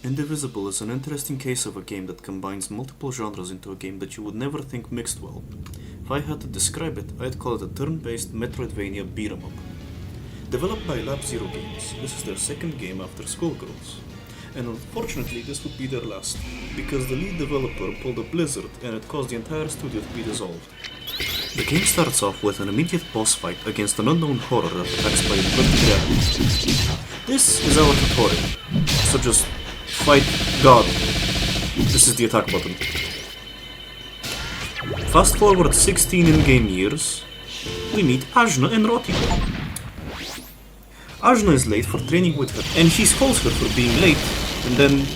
Indivisible is an interesting case of a game that combines multiple genres into a game that you would never think mixed well. If I had to describe it, I'd call it a turn-based Metroidvania beat-em-up. Developed by Lab Zero Games, this is their second game after Skullgirls. And unfortunately this would be their last, because the lead developer pulled a blizzard and it caused the entire studio to be dissolved. The game starts off with an immediate boss fight against an unknown horror that attacks by inverted reality. This is our tutorial, so just fight God. This is the attack button. Fast forward 16 in-game years, we meet Ajna and Rotiko. Ajna is late for training with her, and she scolds her for being late, and then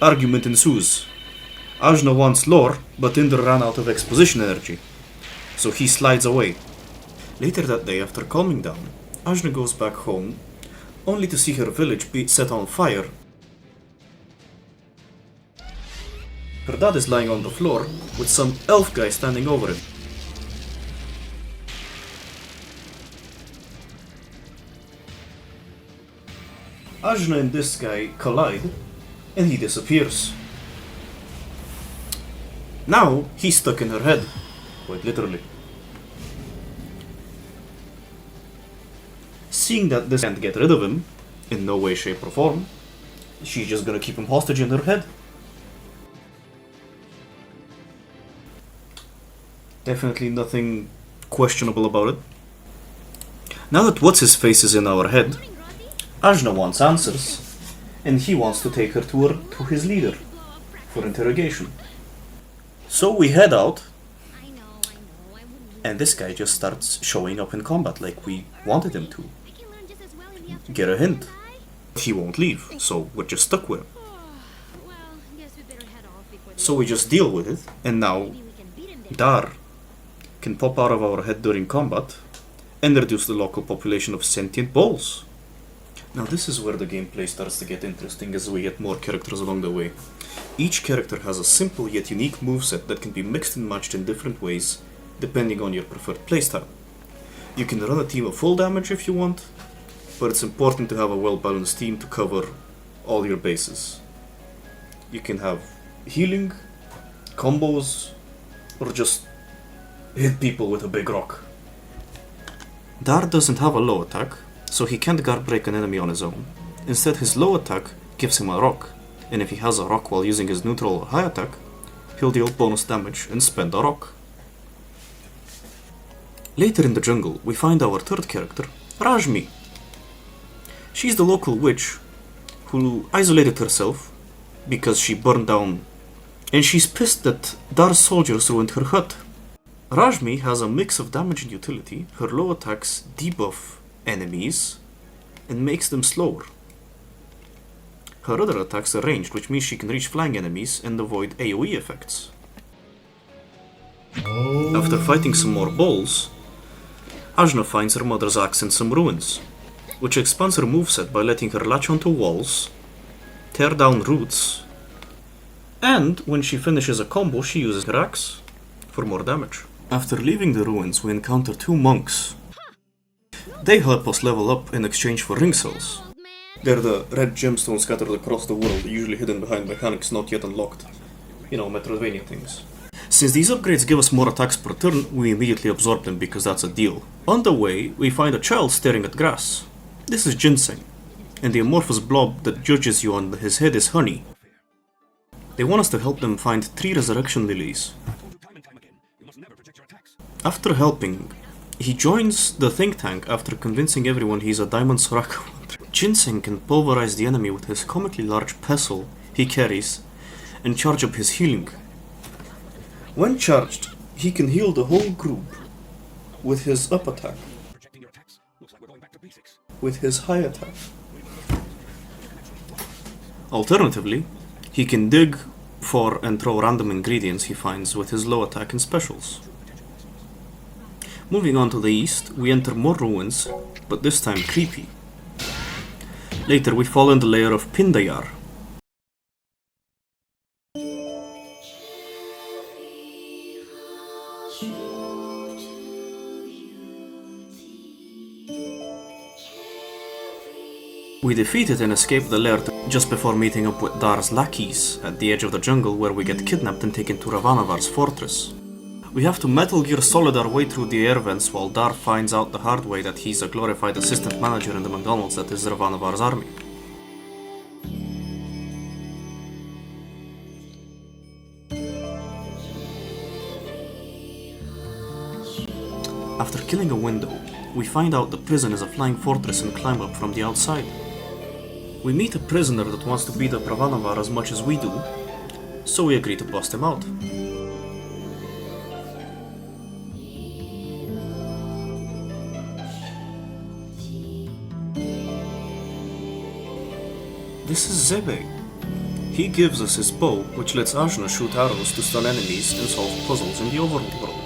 argument ensues. Ajna wants lore, but Tinder ran out of exposition energy, so he slides away. Later that day, after calming down, Ajna goes back home, only to see her village be set on fire. Her dad is lying on the floor, with some elf guy standing over him. Ajna and this guy collide, and he disappears. Now, he's stuck in her head, quite literally. Seeing that this can't get rid of him, in no way, shape or form, she's just gonna keep him hostage in her head. Definitely nothing questionable about it. Now that What's-His-Face is in our head, Ajna wants answers, and he wants to take her to his leader for interrogation. So we head out, and this guy just starts showing up in combat like we wanted him to. Get a hint. He won't leave, so we're just stuck with him. So we just deal with it, and now Dar can pop out of our head during combat and reduce the local population of sentient balls. Now this is where the gameplay starts to get interesting as we get more characters along the way. Each character has a simple yet unique moveset that can be mixed and matched in different ways depending on your preferred playstyle. You can run a team of full damage if you want, but it's important to have a well-balanced team to cover all your bases. You can have healing, combos, or just hit people with a big rock. Dar doesn't have a low attack, so he can't guard break an enemy on his own. Instead, his low attack gives him a rock, and if he has a rock while using his neutral or high attack, he'll deal bonus damage and spend a rock. Later in the jungle, we find our third character, Rajmi. She's the local witch who isolated herself because she burned down, and she's pissed that Dar's soldiers ruined her hut. Rajmi has a mix of damage and utility. Her low attacks debuff enemies and makes them slower. Her other attacks are ranged, which means she can reach flying enemies and avoid AoE effects. After fighting some more balls, Ajna finds her mother's axe in some ruins, which expands her moveset by letting her latch onto walls, tear down roots, and when she finishes a combo she uses her axe for more damage. After leaving the ruins, we encounter two monks. They help us level up in exchange for ring cells. They're the red gemstones scattered across the world, usually hidden behind mechanics not yet unlocked. You know, Metroidvania things. Since these upgrades give us more attacks per turn, we immediately absorb them because that's a deal. On the way, we find a child staring at grass. This is ginseng, and the amorphous blob that judges you on his head is honey. They want us to help them find 3 resurrection lilies. After helping, he joins the think tank after convincing everyone he's a diamond Soraka. Ginseng can pulverize the enemy with his comically large pestle he carries and charge up his healing. When charged, he can heal the whole group with his up attack, with his high attack. Alternatively, he can dig for and throw random ingredients he finds with his low attack and specials. Moving on to the east, we enter more ruins, but this time creepy. Later we fall in the lair of Pindayar. We defeat it and escape the lair just before meeting up with Dar's lackeys at the edge of the jungle, where we get kidnapped and taken to Ravanavar's fortress. We have to Metal Gear Solid our way through the air vents while Dar finds out the hard way that he's a glorified assistant manager in the McDonald's that is Ravanavar's army. After killing a window, we find out the prison is a flying fortress and climb up from the outside. We meet a prisoner that wants to beat up Ravanavar as much as we do, so we agree to bust him out. This is Zebe. He gives us his bow, which lets Ajna shoot arrows to stun enemies and solve puzzles in the overworld world.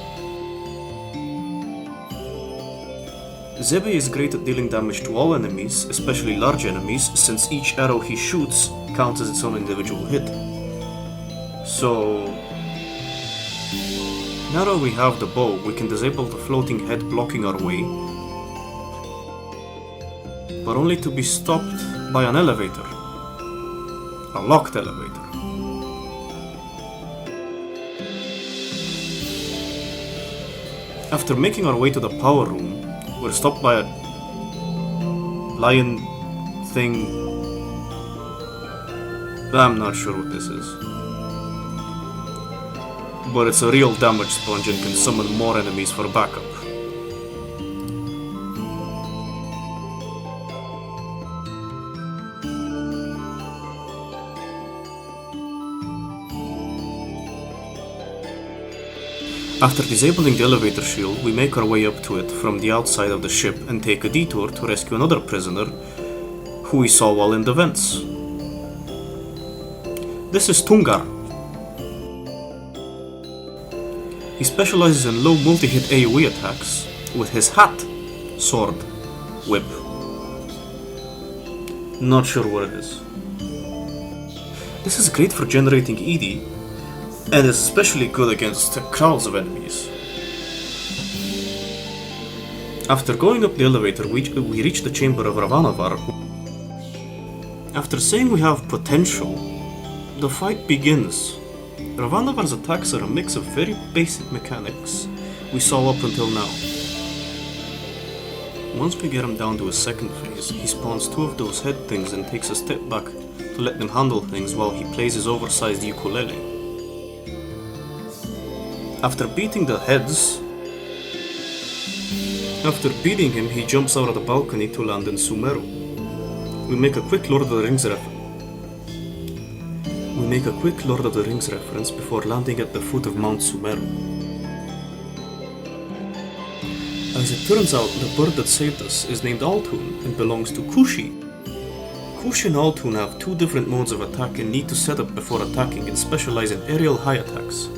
Zebe is great at dealing damage to all enemies, especially large enemies, since each arrow he shoots counts as its own individual hit. So, now that we have the bow, we can disable the floating head blocking our way, but only to be stopped by an elevator. A locked elevator. After making our way to the power room, we're stopped by a lion thing. I'm not sure what this is. But it's a real damage sponge and can summon more enemies for backup. After disabling the elevator shield, we make our way up to it from the outside of the ship and take a detour to rescue another prisoner who we saw while in the vents. This is Tungar. He specializes in low multi-hit AoE attacks with his hat, sword, whip. Not sure what it is. This is great for generating ED, and is especially good against crowds of enemies. After going up the elevator, we reach the chamber of Ravanavar. After saying we have potential, the fight begins. Ravanavar's attacks are a mix of very basic mechanics we saw up until now. Once we get him down to his second phase, he spawns two of those head things and takes a step back to let them handle things while he plays his oversized ukulele. After beating him, he jumps out of the balcony to land in Sumeru. We make a quick Lord of the Rings reference before landing at the foot of Mount Sumeru. As it turns out, the bird that saved us is named Altoon and belongs to Kushi. Kushi and Altoon have two different modes of attack and need to set up before attacking and specialize in aerial high attacks.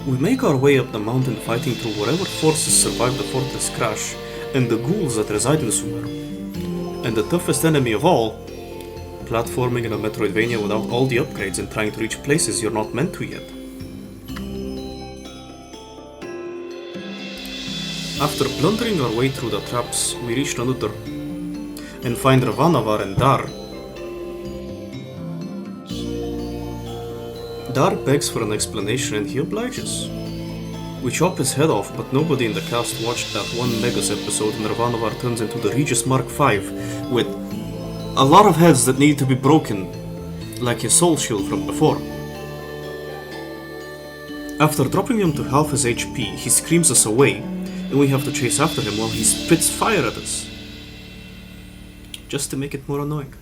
We make our way up the mountain fighting through whatever forces survived the fortress crash and the ghouls that reside in Sumeru. And the toughest enemy of all, platforming in a Metroidvania without all the upgrades and trying to reach places you're not meant to yet. After blundering our way through the traps, we reach Nanutar and find Ravanavar and Dar. Dar begs for an explanation and he obliges. We chop his head off, but nobody in the cast watched that one Megas episode when Ravanavar turns into the Regis Mark V with a lot of heads that need to be broken, like his soul shield from before. After dropping him to half his HP, he screams us away, and we have to chase after him while he spits fire at us, just to make it more annoying.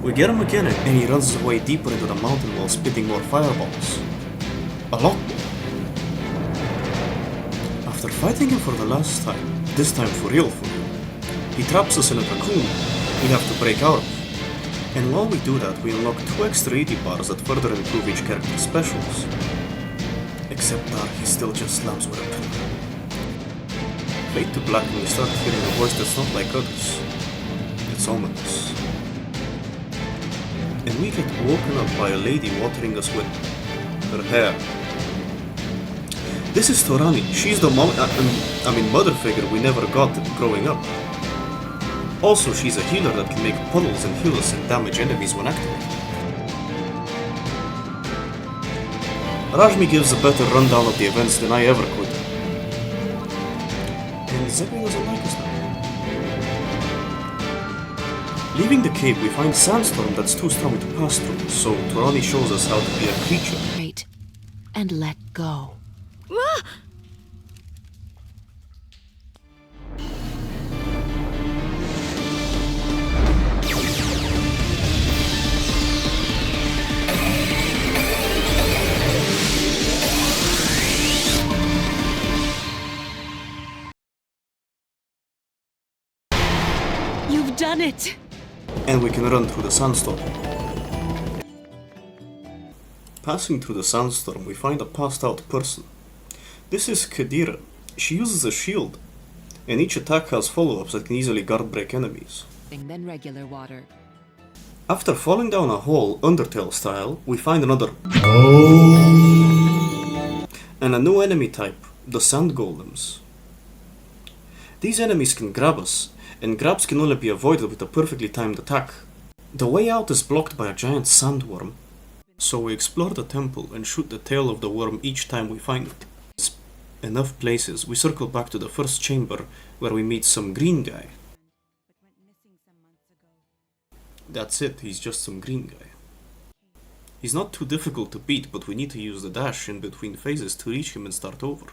We get him again and he runs his way deeper into the mountain while spitting more fireballs. A lot more. After fighting him for the last time, this time for real, he traps us in a cocoon we have to break out of. And while we do that, we unlock 2 extra 80 bars that further improve each character's specials. Except that he still just slams with a pillar. Fade to black when we start hearing a voice that's not like others. It's ominous. And we get woken up by a lady watering us with her hair. This is Torani. She's the mother figure we never got growing up. Also, she's a healer that can make puddles and heal us and damage enemies when activated. Rajmi gives a better rundown of the events than I ever could. And Zeppy doesn't like us now. Leaving the cave, we find Sandstorm that's too strong to pass through, so Turani shows us how to be a creature. Great. And let go. You've done it! And we can run through the sandstorm. Passing through the sandstorm, we find a passed out person. This is Khedira. She uses a shield, and each attack has follow-ups that can easily guard break enemies. Then regular water. After falling down a hole, Undertale style, we find another and a new enemy type, the Sand Golems. These enemies can grab us, and grabs can only be avoided with a perfectly timed attack. The way out is blocked by a giant sandworm, so we explore the temple and shoot the tail of the worm each time we find it. Enough places, we circle back to the first chamber where we meet some green guy. That's it, he's just some green guy. He's not too difficult to beat, but we need to use the dash in between phases to reach him and start over.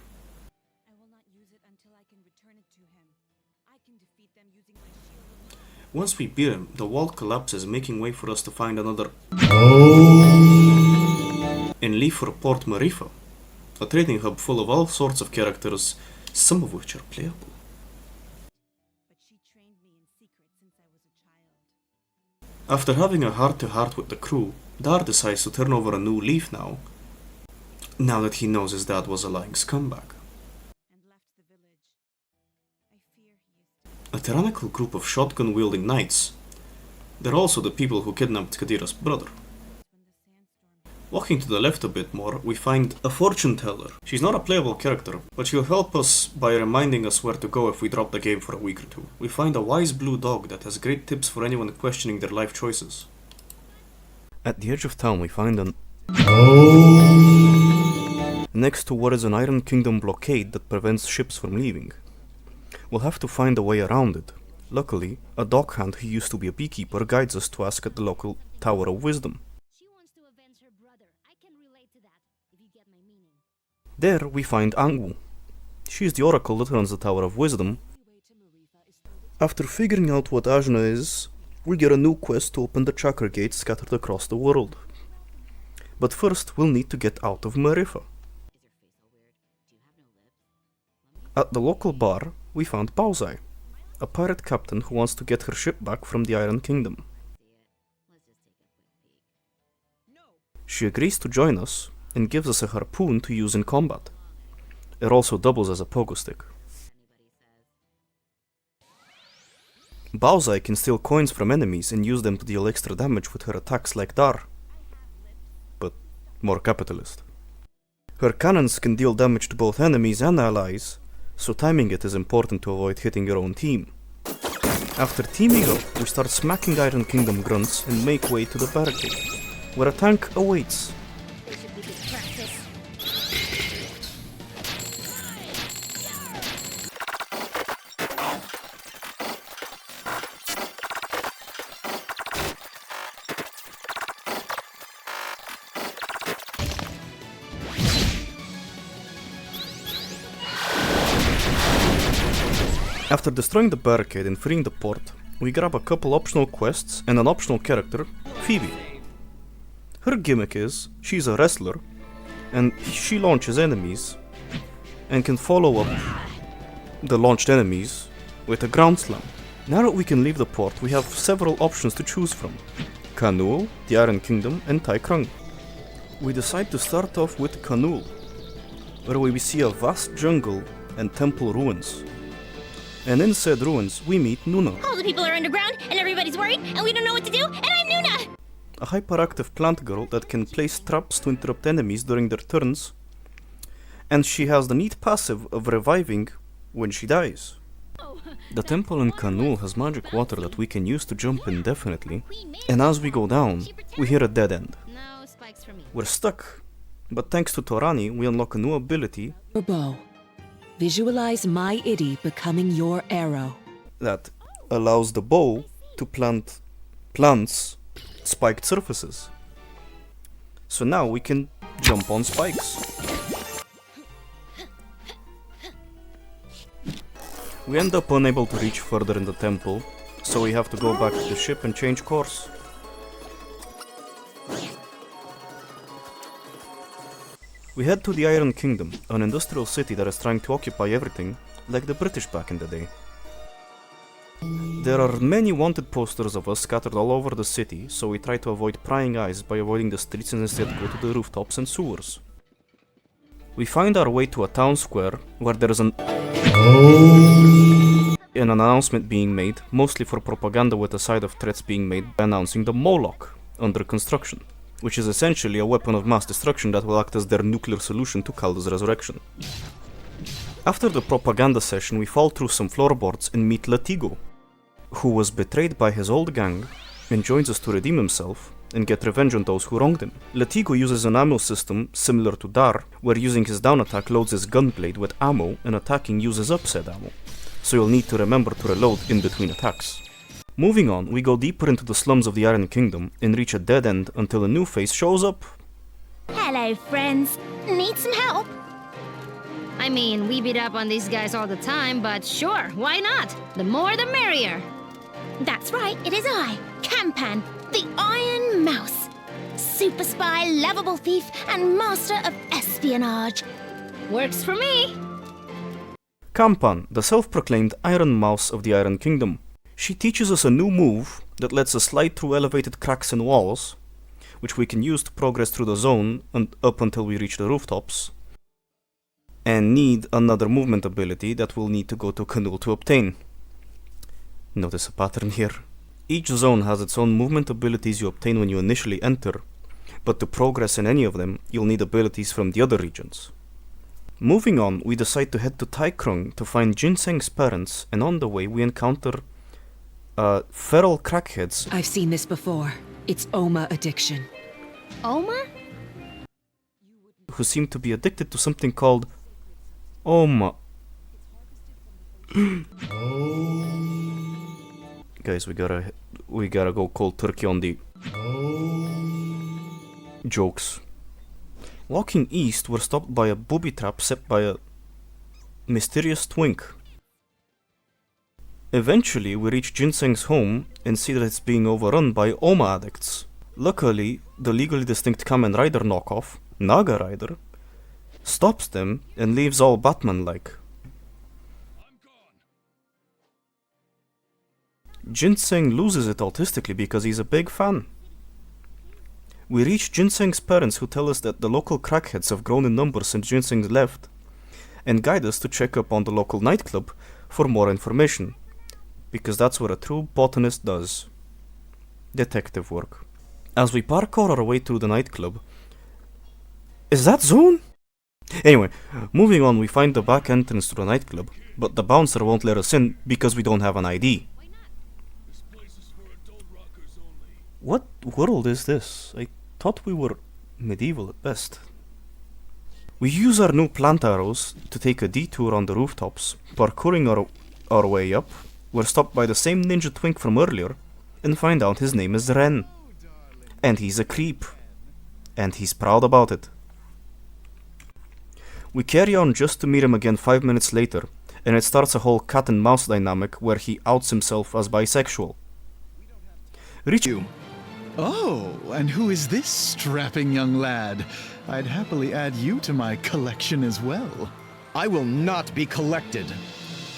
Once we beat him, the wall collapses, making way for us to find another and leave for Port Marifa, a trading hub full of all sorts of characters, some of which are playable. After having a heart-to-heart with the crew, Dar decides to turn over a new leaf now that he knows his dad was a lying scumbag. A tyrannical group of shotgun-wielding knights. They're also the people who kidnapped Khedira's brother. Walking to the left a bit more, we find a fortune teller. She's not a playable character, but she'll help us by reminding us where to go if we drop the game for a week or two. We find a wise blue dog that has great tips for anyone questioning their life choices. At the edge of town, we find an next to what is an Iron Kingdom blockade that prevents ships from leaving. We'll have to find a way around it. Luckily, a dockhand who used to be a beekeeper guides us to ask at the local Tower of Wisdom. She wants to avenge her brother. I can relate to that, if you get my meaning. There we find Angwu. She is the oracle that runs the Tower of Wisdom. After figuring out what Ajna is, we get a new quest to open the chakra gates scattered across the world. But first, we'll need to get out of Marifa. At the local bar, we found Baozai, a pirate captain who wants to get her ship back from the Iron Kingdom. She agrees to join us and gives us a harpoon to use in combat. It also doubles as a pogo stick. Baozai can steal coins from enemies and use them to deal extra damage with her attacks like Dar, but more capitalist. Her cannons can deal damage to both enemies and allies, so timing it is important to avoid hitting your own team. After teaming up, we start smacking Iron Kingdom grunts and make way to the barricade, where a tank awaits. After destroying the barricade and freeing the port, we grab a couple optional quests and an optional character, Phoebe. Her gimmick is, she's a wrestler, and she launches enemies, and can follow up the launched enemies with a ground slam. Now that we can leave the port, we have several options to choose from. Kanul, the Iron Kingdom, and Tai Krung. We decide to start off with Kanul, where we see a vast jungle and temple ruins. And in said ruins, we meet Nuna. All the people are underground, and everybody's worried, and we don't know what to do, and I'm Nuna! A hyperactive plant girl that can place traps to interrupt enemies during their turns, and she has the neat passive of reviving when she dies. The temple in Kanul has magic water that we can use to jump indefinitely, and as we go down, we hit a dead end. No spikes for me. We're stuck, but thanks to Torani, we unlock a new ability Your bow. Visualize my Idi becoming your arrow. that allows the bow to plants spiked surfaces. So now we can jump on spikes. We end up unable to reach further in the temple, so we have to go back to the ship and change course. We head to the Iron Kingdom, an industrial city that is trying to occupy everything, like the British back in the day. There are many wanted posters of us scattered all over the city, so we try to avoid prying eyes by avoiding the streets and instead go to the rooftops and sewers. We find our way to a town square where there is an announcement being made, mostly for propaganda with a side of threats being made by announcing the Moloch under construction, which is essentially a weapon of mass destruction that will act as their nuclear solution to Calda's resurrection. After the propaganda session, we fall through some floorboards and meet Latigo, who was betrayed by his old gang and joins us to redeem himself and get revenge on those who wronged him. Latigo uses an ammo system similar to Dar, where using his down attack loads his gunblade with ammo and attacking uses up said ammo, so you'll need to remember to reload in between attacks. Moving on, we go deeper into the slums of the Iron Kingdom and reach a dead end until a new face shows up. Hello, friends. Need some help? I mean, we beat up on these guys all the time, but sure, why not? The more the merrier. That's right, it is I, Campan, the Iron Mouse. Super spy, lovable thief, and master of espionage. Works for me. Kampan, the self-proclaimed Iron Mouse of the Iron Kingdom. She teaches us a new move that lets us slide through elevated cracks in walls, which we can use to progress through the zone and up until we reach the rooftops, and need another movement ability that we'll need to go to Kanul to obtain. Notice a pattern here. Each zone has its own movement abilities you obtain when you initially enter, but to progress in any of them, you'll need abilities from the other regions. Moving on, we decide to head to Taikrung to find Ginseng's parents, and on the way we encounter feral crackheads I've seen this before. It's Oma addiction. Oma? who seem to be addicted to something called Oma. Guys, we gotta go cold turkey on the jokes. Walking east, we're stopped by a booby trap set by a mysterious twink. Eventually, we reach Ginseng's home and see that it's being overrun by Oma addicts. Luckily, the legally distinct Kamen Rider knockoff, Naga Rider, stops them and leaves all Batman-like. Ginseng loses it autistically because he's a big fan. We reach Ginseng's parents, who tell us that the local crackheads have grown in numbers since Ginseng left, and guide us to check up on the local nightclub for more information, because that's what a true botanist does. Detective work. As we parkour our way through the nightclub... Is that Zone? Anyway, moving on, we find the back entrance to the nightclub, but the bouncer won't let us in because we don't have an ID. What world is this? I thought we were medieval at best. We use our new plant arrows to take a detour on the rooftops. Parkouring our way up, we're stopped by the same ninja twink from earlier and find out his name is Ren. And he's a creep. And he's proud about it. We carry on just to meet him again 5 minutes later, and it starts a whole cat and mouse dynamic where he outs himself as bisexual. You. Oh, and who is this strapping young lad? I'd happily add you to my collection as well. I will not be collected.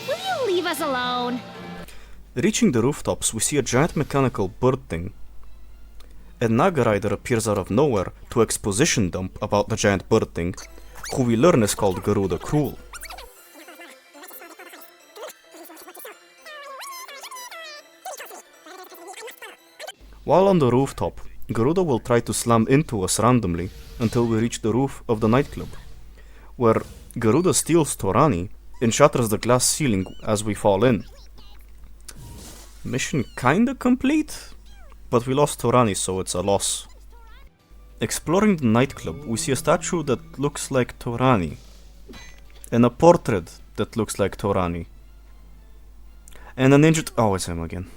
Will you leave us alone? Reaching the rooftops, we see a giant mechanical bird thing. A Naga Rider appears out of nowhere to exposition dump about the giant bird thing, who we learn is called Garuda Cruel. While on the rooftop, Garuda will try to slam into us randomly until we reach the roof of the nightclub, where Garuda steals Torani and shatters the glass ceiling as we fall in. Mission kinda complete, but we lost Torani, so it's a loss. Exploring the nightclub, we see a statue that looks like Torani, and a portrait that looks like Torani, and an injured— oh, it's him again.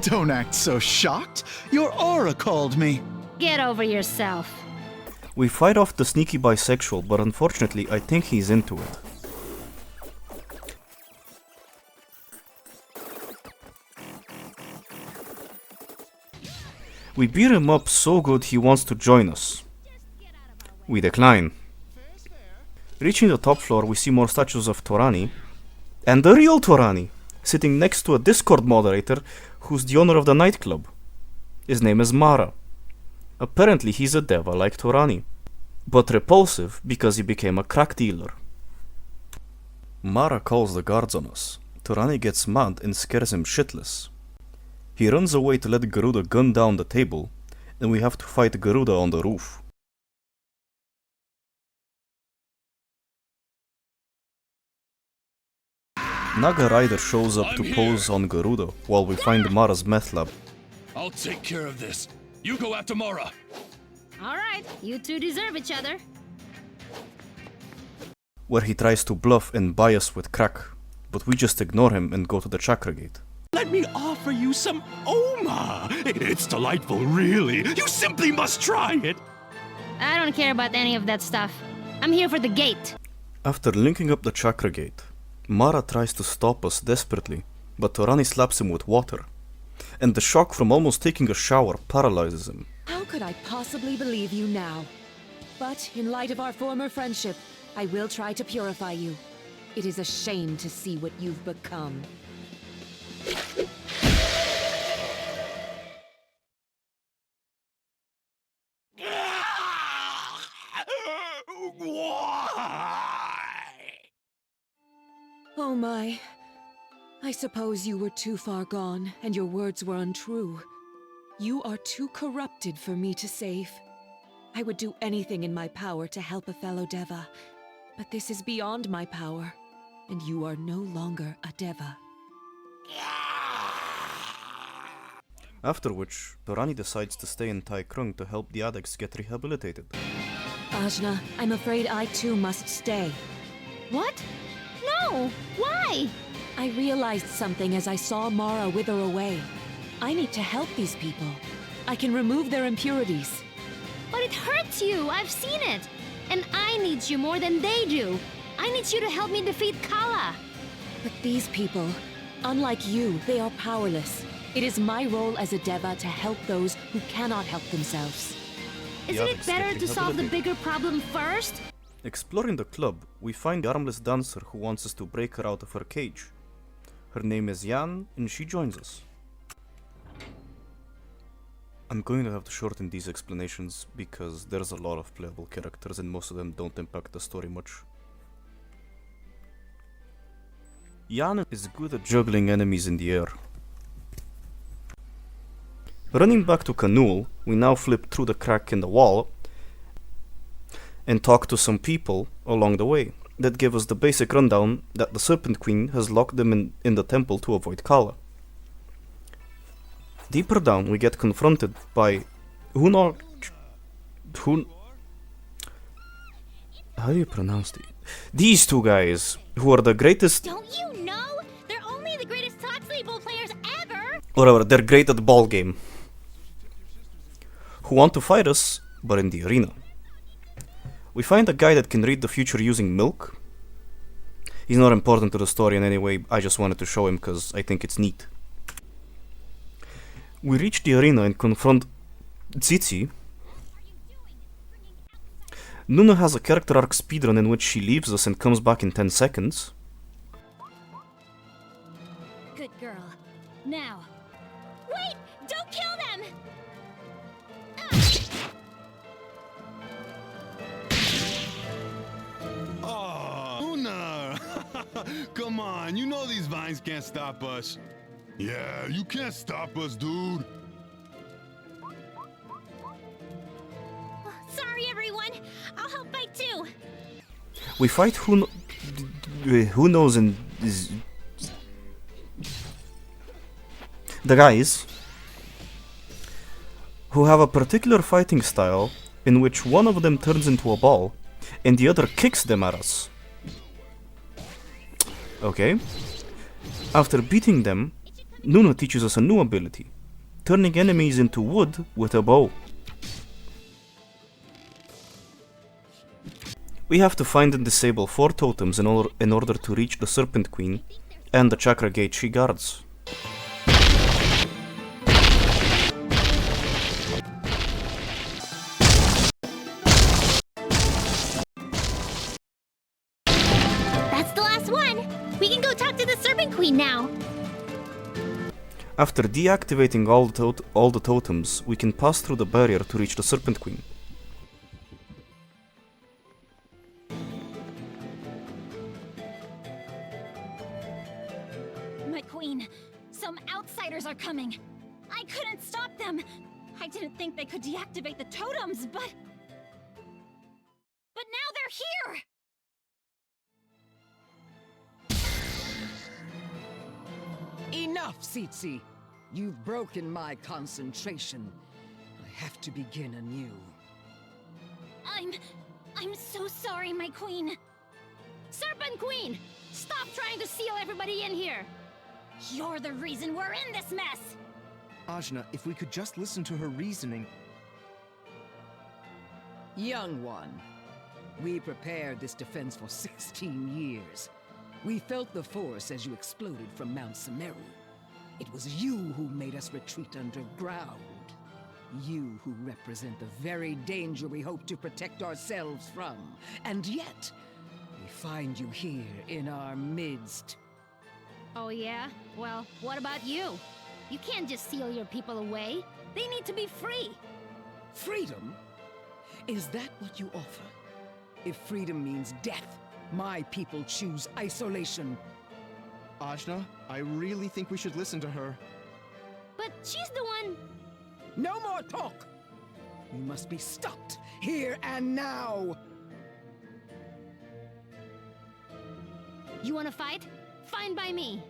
Don't act so shocked. Your aura called me. Get over yourself. We fight off the sneaky bisexual, but unfortunately I think he's into it. We beat him up so good he wants to join us. We decline. Reaching the top floor, we see more statues of Torani, and the real Torani, sitting next to a Discord moderator who's the owner of the nightclub. His name is Mara. Apparently he's a deva like Torani, but repulsive because he became a crack dealer. Mara calls the guards on us. Torani gets mad and scares him shitless. He runs away to let Garuda gun down the table, and we have to fight Garuda on the roof. Naga Rider shows up to pose on Garuda while we find Mara's meth lab. I'll take care of this. You go after Mara. Alright, you two deserve each other. Where he tries to bluff and buy us with crack, but we just ignore him and go to the chakra gate. Let me offer you some Oma. It's delightful, really. You simply must try it. I don't care about any of that stuff. I'm here for the gate. After linking up the chakra gate, Mara tries to stop us desperately, but Torani slaps him with water, and the shock from almost taking a shower paralyzes him. How could I possibly believe you now? But in light of our former friendship, I will try to purify you. It is a shame to see what you've become. Oh my. I suppose you were too far gone, and your words were untrue. You are too corrupted for me to save. I would do anything in my power to help a fellow Deva, but this is beyond my power, and you are no longer a Deva. After which, Torani decides to stay in Tai Krung to help the addicts get rehabilitated. Ajna, I'm afraid I too must stay. What? No! Why? I realized something as I saw Mara wither away. I need to help these people. I can remove their impurities. But it hurts you! I've seen it! And I need you more than they do! I need you to help me defeat Kala! But these people, unlike you, they are powerless. It is my role as a Deva to help those who cannot help themselves. Isn't it better to solve the bigger problem first? Exploring the club, we find the armless dancer who wants us to break her out of her cage. Her name is Yan, and she joins us. I'm going to have to shorten these explanations because there's a lot of playable characters and most of them don't impact the story much. Yan is good at juggling enemies in the air. Running back to Kanul, we now flip through the crack in the wall and talk to some people along the way that give us the basic rundown that the Serpent Queen has locked them in the temple to avoid Kala. Deeper down, we get confronted by how do you pronounce these two guys, who are the greatest— Don't you know? They're only the greatest Toxley players ever! whatever, they're great at the ball game, who want to fight us, but in the arena. We find a guy that can read the future using milk. He's not important to the story in any way, I just wanted to show him because I think it's neat. We reach the arena and confront Tsitsi. Nuna has a character arc speedrun in which she leaves us and comes back in 10 seconds. Good girl. Now. Wait! Don't kill them! Oh, Una! Come on, you know these vines can't stop us. Yeah, you can't stop us, dude. Sorry, everyone. I'll help fight too. We fight who knows the guys who have a particular fighting style in which one of them turns into a ball and the other kicks them at us. Okay. After beating them, Nuna teaches us a new ability, turning enemies into wood with a bow. We have to find and disable 4 totems in order to reach the Serpent Queen and the chakra gate she guards. That's the last one. We can go talk to the Serpent Queen now. After deactivating all the totems, we can pass through the barrier to reach the Serpent Queen. My queen, some outsiders are coming. I couldn't stop them. I didn't think they could deactivate the totems, but now they're here! Enough, Tsitsi! You've broken my concentration. I have to begin anew. I'm so sorry, my queen. Serpent Queen! Stop trying to seal everybody in here! You're the reason we're in this mess! Ajna, if we could just listen to her reasoning. Young one, we prepared this defense for 16 years. We felt the force as you exploded from Mount Sumeru. It was you who made us retreat underground. You who represent the very danger we hope to protect ourselves from. And yet, we find you here in our midst. Oh yeah? Well, what about you? You can't just seal your people away. They need to be free. Freedom? Is that what you offer? If freedom means death, my people choose isolation. Ajna, I really think we should listen to her. But she's the one... No more talk! You must be stopped, here and now! You wanna fight? Fine by me.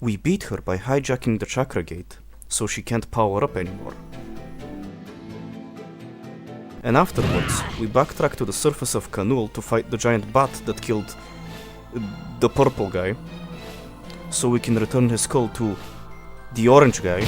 We beat her by hijacking the chakra gate, so she can't power up anymore. And afterwards, we backtrack to the surface of Kanul to fight the giant bat that killed the purple guy, so we can return his skull to the orange guy.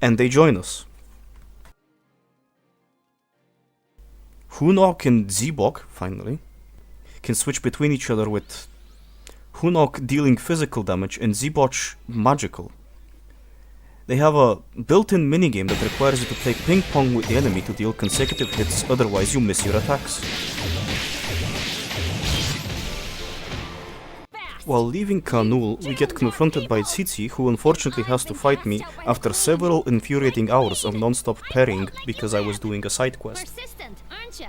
And they join us. Hunok and Zebok, finally, can switch between each other with Hunok dealing physical damage and Zebok magical. They have a built-in minigame that requires you to play ping-pong with the enemy to deal consecutive hits, otherwise you miss your attacks. While leaving Kanul, we get confronted by Tsitsi, who unfortunately has to fight me after several infuriating hours of non-stop parrying because I was doing a side quest. Persistent, aren't ya?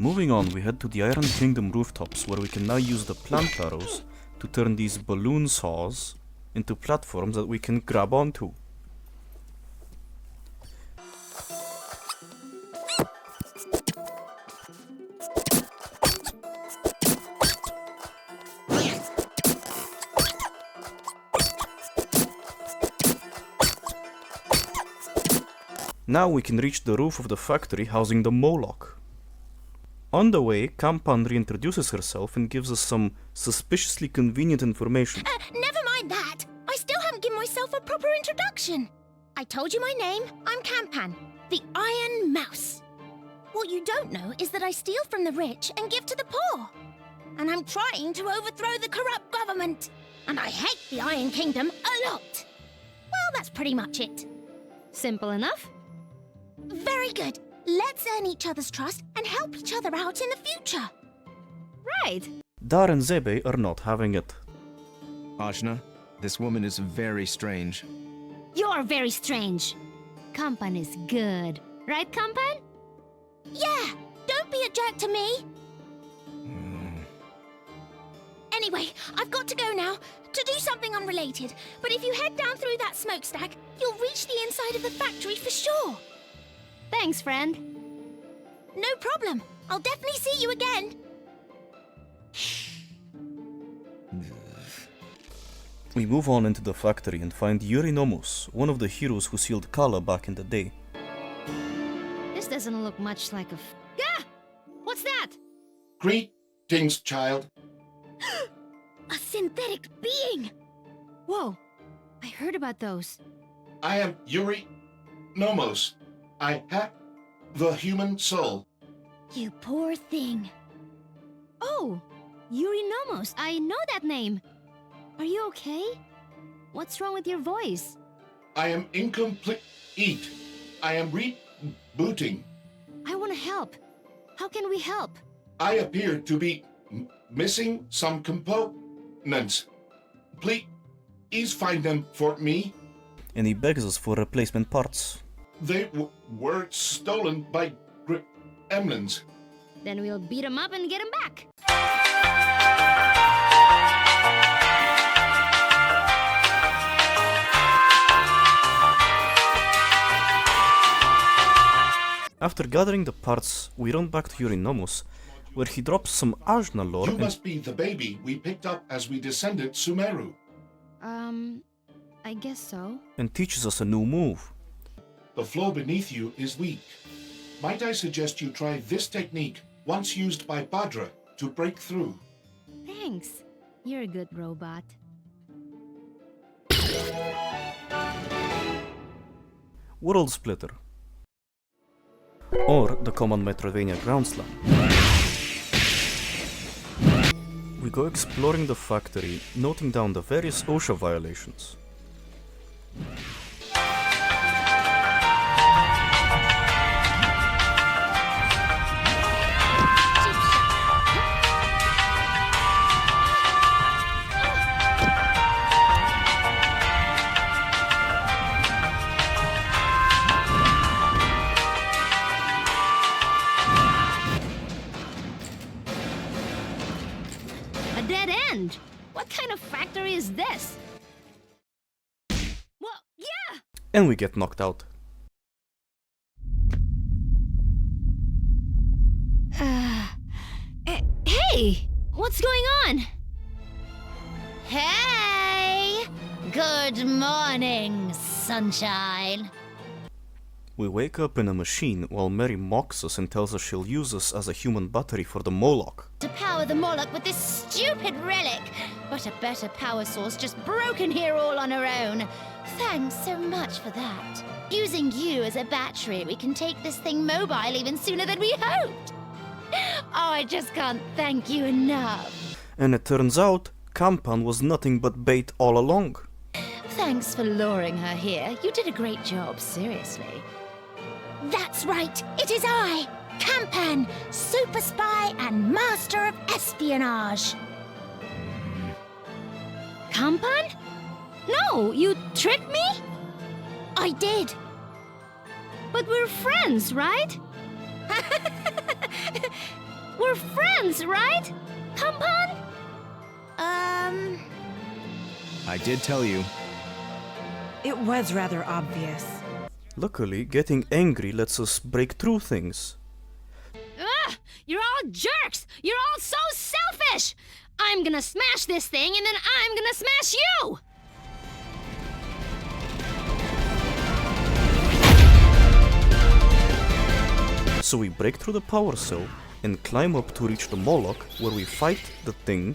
Moving on, we head to the Iron Kingdom rooftops, where we can now use the plant arrows to turn these balloon saws into platforms that we can grab onto. Now we can reach the roof of the factory housing the Moloch. On the way, Kampan reintroduces herself and gives us some suspiciously convenient information. Never mind that. I still haven't given myself a proper introduction. I told you my name. I'm Campan, the Iron Mouse. What you don't know is that I steal from the rich and give to the poor. And I'm trying to overthrow the corrupt government. And I hate the Iron Kingdom a lot. Well, that's pretty much it. Simple enough? Very good. Let's earn each other's trust and help each other out in the future. Right. Dar and Zebe are not having it. Ajna, this woman is very strange. You're very strange. Kampan is good. Right, Kampan? Yeah, don't be a jerk to me. Anyway, I've got to go now to do something unrelated. But if you head down through that smokestack, you'll reach the inside of the factory for sure. Thanks, friend. No problem. I'll definitely see you again. We move on into the factory and find Eurinomus, one of the heroes who sealed Kala back in the day. This doesn't look much like a Ah! What's that? Greetings, child. A synthetic being! Whoa, I heard about those. I am Yuri Nomos. I have the human soul. You poor thing. Oh, Eurinomus. I know that name. Are you okay? What's wrong with your voice? I am incomplete. I am rebooting. I want to help. How can we help? I appear to be missing some components. Please find them for me. And he begs us for replacement parts. They were stolen by gremlins. Then we'll beat him up and get him back. After gathering the parts, we run back to Eurinomus, where he drops some Ajna lore You must be the baby we picked up as we descended Sumeru. I guess so. and teaches us a new move. The floor beneath you is weak. Might I suggest you try this technique, once used by Badra, to break through? Thanks. You're a good robot. World Splitter, or the common Metroidvania Ground Slam. We go exploring the factory, noting down the various OSHA violations. A dead end! What kind of factory is this? Well, yeah! And we get knocked out. Hey! What's going on? Hey! Good morning, sunshine. We wake up in a machine while Mary mocks us and tells us she'll use us as a human battery for the Moloch. To power the Moloch with this stupid relic. But a better power source just broke in here all on her own. Thanks so much for that. Using you as a battery, we can take this thing mobile even sooner than we hoped. Oh, I just can't thank you enough. And it turns out, Kampan was nothing but bait all along. Thanks for luring her here. You did a great job, seriously. That's right. It is I, Campan, super spy and master of espionage. Kampan? No, you tricked me? I did. But we're friends, right? were friends, right? Kampan? I did tell you. It was rather obvious. Luckily, getting angry lets us break through things. Ugh! You're all jerks! You're all so selfish! I'm gonna smash this thing and then I'm gonna smash you! So we break through the power cell and climb up to reach the Moloch, where we fight the thing.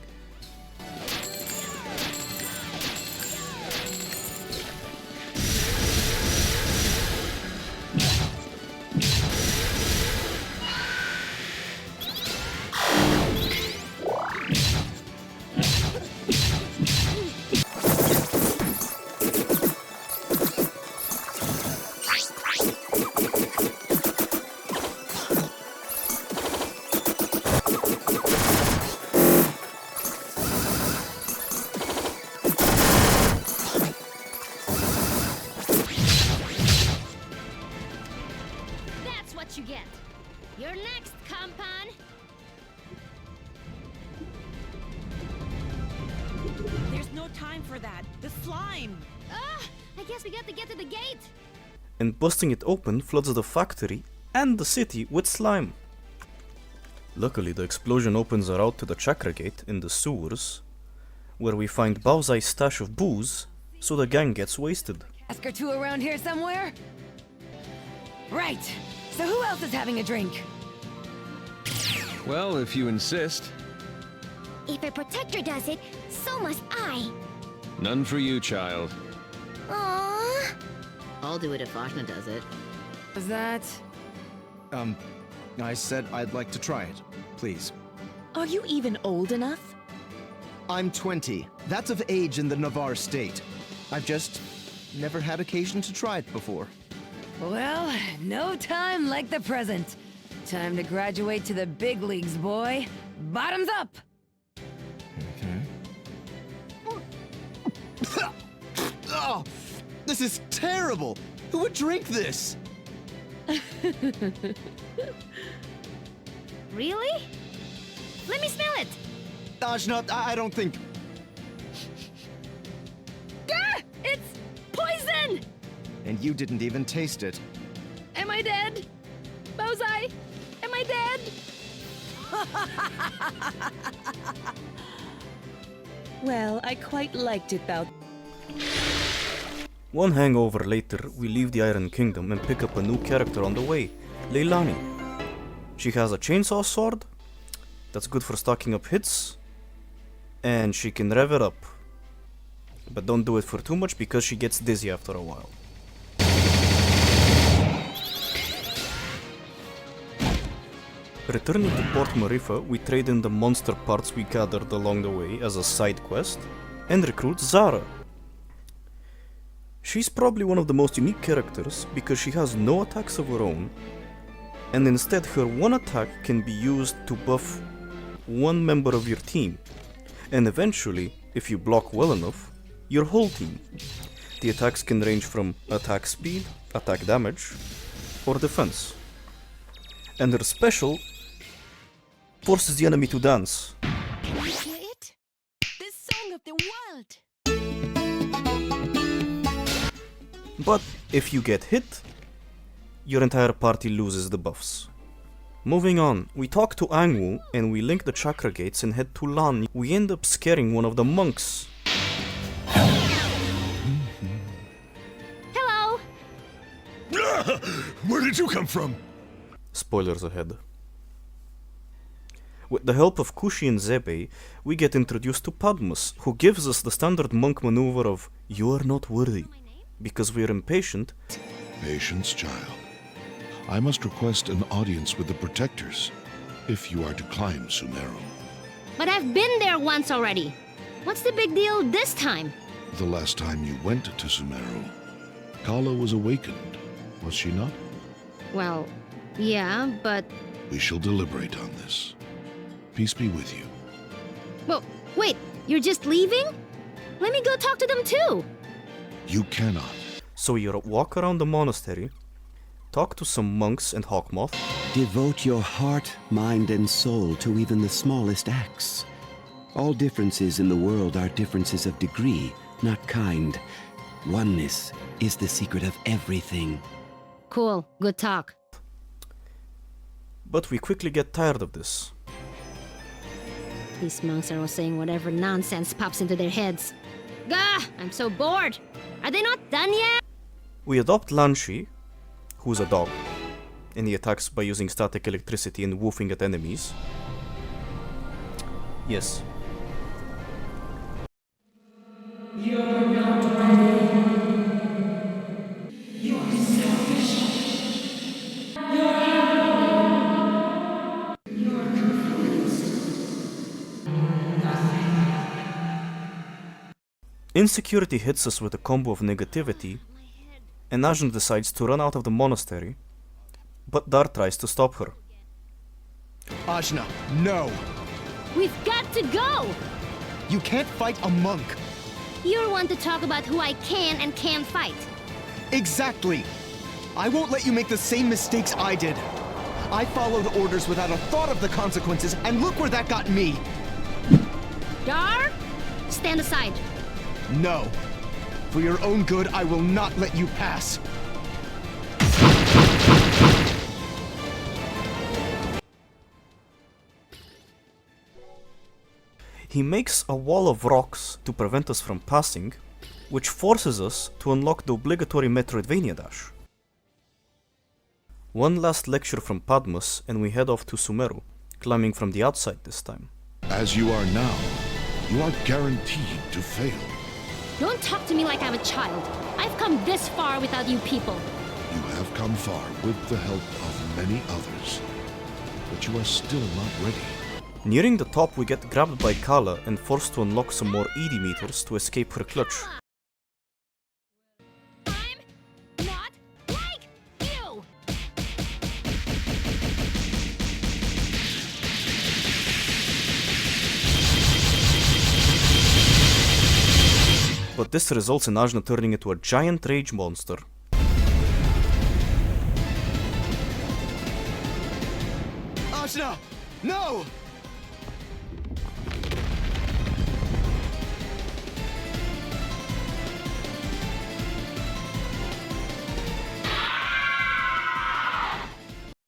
That's what you get. You're next, Kampan. There's no time for that. The slime! I guess we got to get to the gate. And busting it open floods the factory and the city with slime. Luckily, the explosion opens a route to the chakra gate in the sewers, where we find Baozai's stash of booze, so the gang gets wasted. Ask or two around here somewhere? Right. So who else is having a drink? Well, if you insist. If a protector does it, so must I. None for you, child. Aww. I'll do it if Ashna does it. Was that... I said I'd like to try it. Please. Are you even old enough? I'm 20. That's of age in the Navarre state. I've just never had occasion to try it before. Well, no time like the present. Time to graduate to the big leagues, boy. Bottoms up! Oh, this is terrible! Who would drink this? Really? Let me smell it. Ajna, I don't think... Ah! It's poison! And you didn't even taste it. Am I dead? Baozai, am I dead? Well, I quite liked it, Bao. One hangover later, we leave the Iron Kingdom and pick up a new character on the way, Leilani. She has a chainsaw sword, that's good for stocking up hits, and she can rev it up. But don't do it for too much because she gets dizzy after a while. Returning to Port Marifa, we trade in the monster parts we gathered along the way as a side quest, and recruit Zara. She's probably one of the most unique characters because she has no attacks of her own, and instead her one attack can be used to buff one member of your team, and eventually, if you block well enough, your whole team. The attacks can range from attack speed, attack damage, or defense. And her special forces the enemy to dance. Hear it? This song of the world! But if you get hit, your entire party loses the buffs. Moving on, we talk to Angwu and we link the chakra gates and head to Lan. We end up scaring one of the monks. Hello. Where did you come from? Spoilers ahead. With the help of Kushi and Zebe, we get introduced to Padmus, who gives us the standard monk maneuver of "You are not worthy," because we are impatient. Patience, child. I must request an audience with the protectors, if you are to climb Sumeru. But I've been there once already. What's the big deal this time? The last time you went to Sumeru, Kala was awakened, was she not? Well, yeah, but... We shall deliberate on this. Peace be with you. Well, wait, you're just leaving? Let me go talk to them too. You cannot. So you walk around the monastery, talk to some monks and Hawkmoth. Devote your heart, mind, and soul to even the smallest acts. All differences in the world are differences of degree, not kind. Oneness is the secret of everything. Cool, good talk. But we quickly get tired of this. These monks are all saying whatever nonsense pops into their heads. Gah! I'm so bored! Are they not done yet? We adopt Lanshi, who's a dog, and he attacks by using static electricity and woofing at enemies. Yes. You're not ready. You're selfish. You're angry. You're confused. Nothing. Insecurity hits us with a combo of negativity, and Ajna decides to run out of the monastery, but Dar tries to stop her. Ajna, no! We've got to go! You can't fight a monk! You're one to talk about who I can and can't fight. Exactly! I won't let you make the same mistakes I did. I followed orders without a thought of the consequences, and look where that got me! Dar? Stand aside. No. For your own good, I will not let you pass. He makes a wall of rocks to prevent us from passing, which forces us to unlock the obligatory Metroidvania dash. One last lecture from Padmus and we head off to Sumeru, climbing from the outside this time. As you are now, you are guaranteed to fail. Don't talk to me like I'm a child. I've come this far without you people. You have come far with the help of many others, but you are still not ready. Nearing the top, we get grabbed by Kala and forced to unlock some more ED meters to escape her clutch. I'm not like you! But this results in Ajna turning into a giant rage monster. Ajna! No!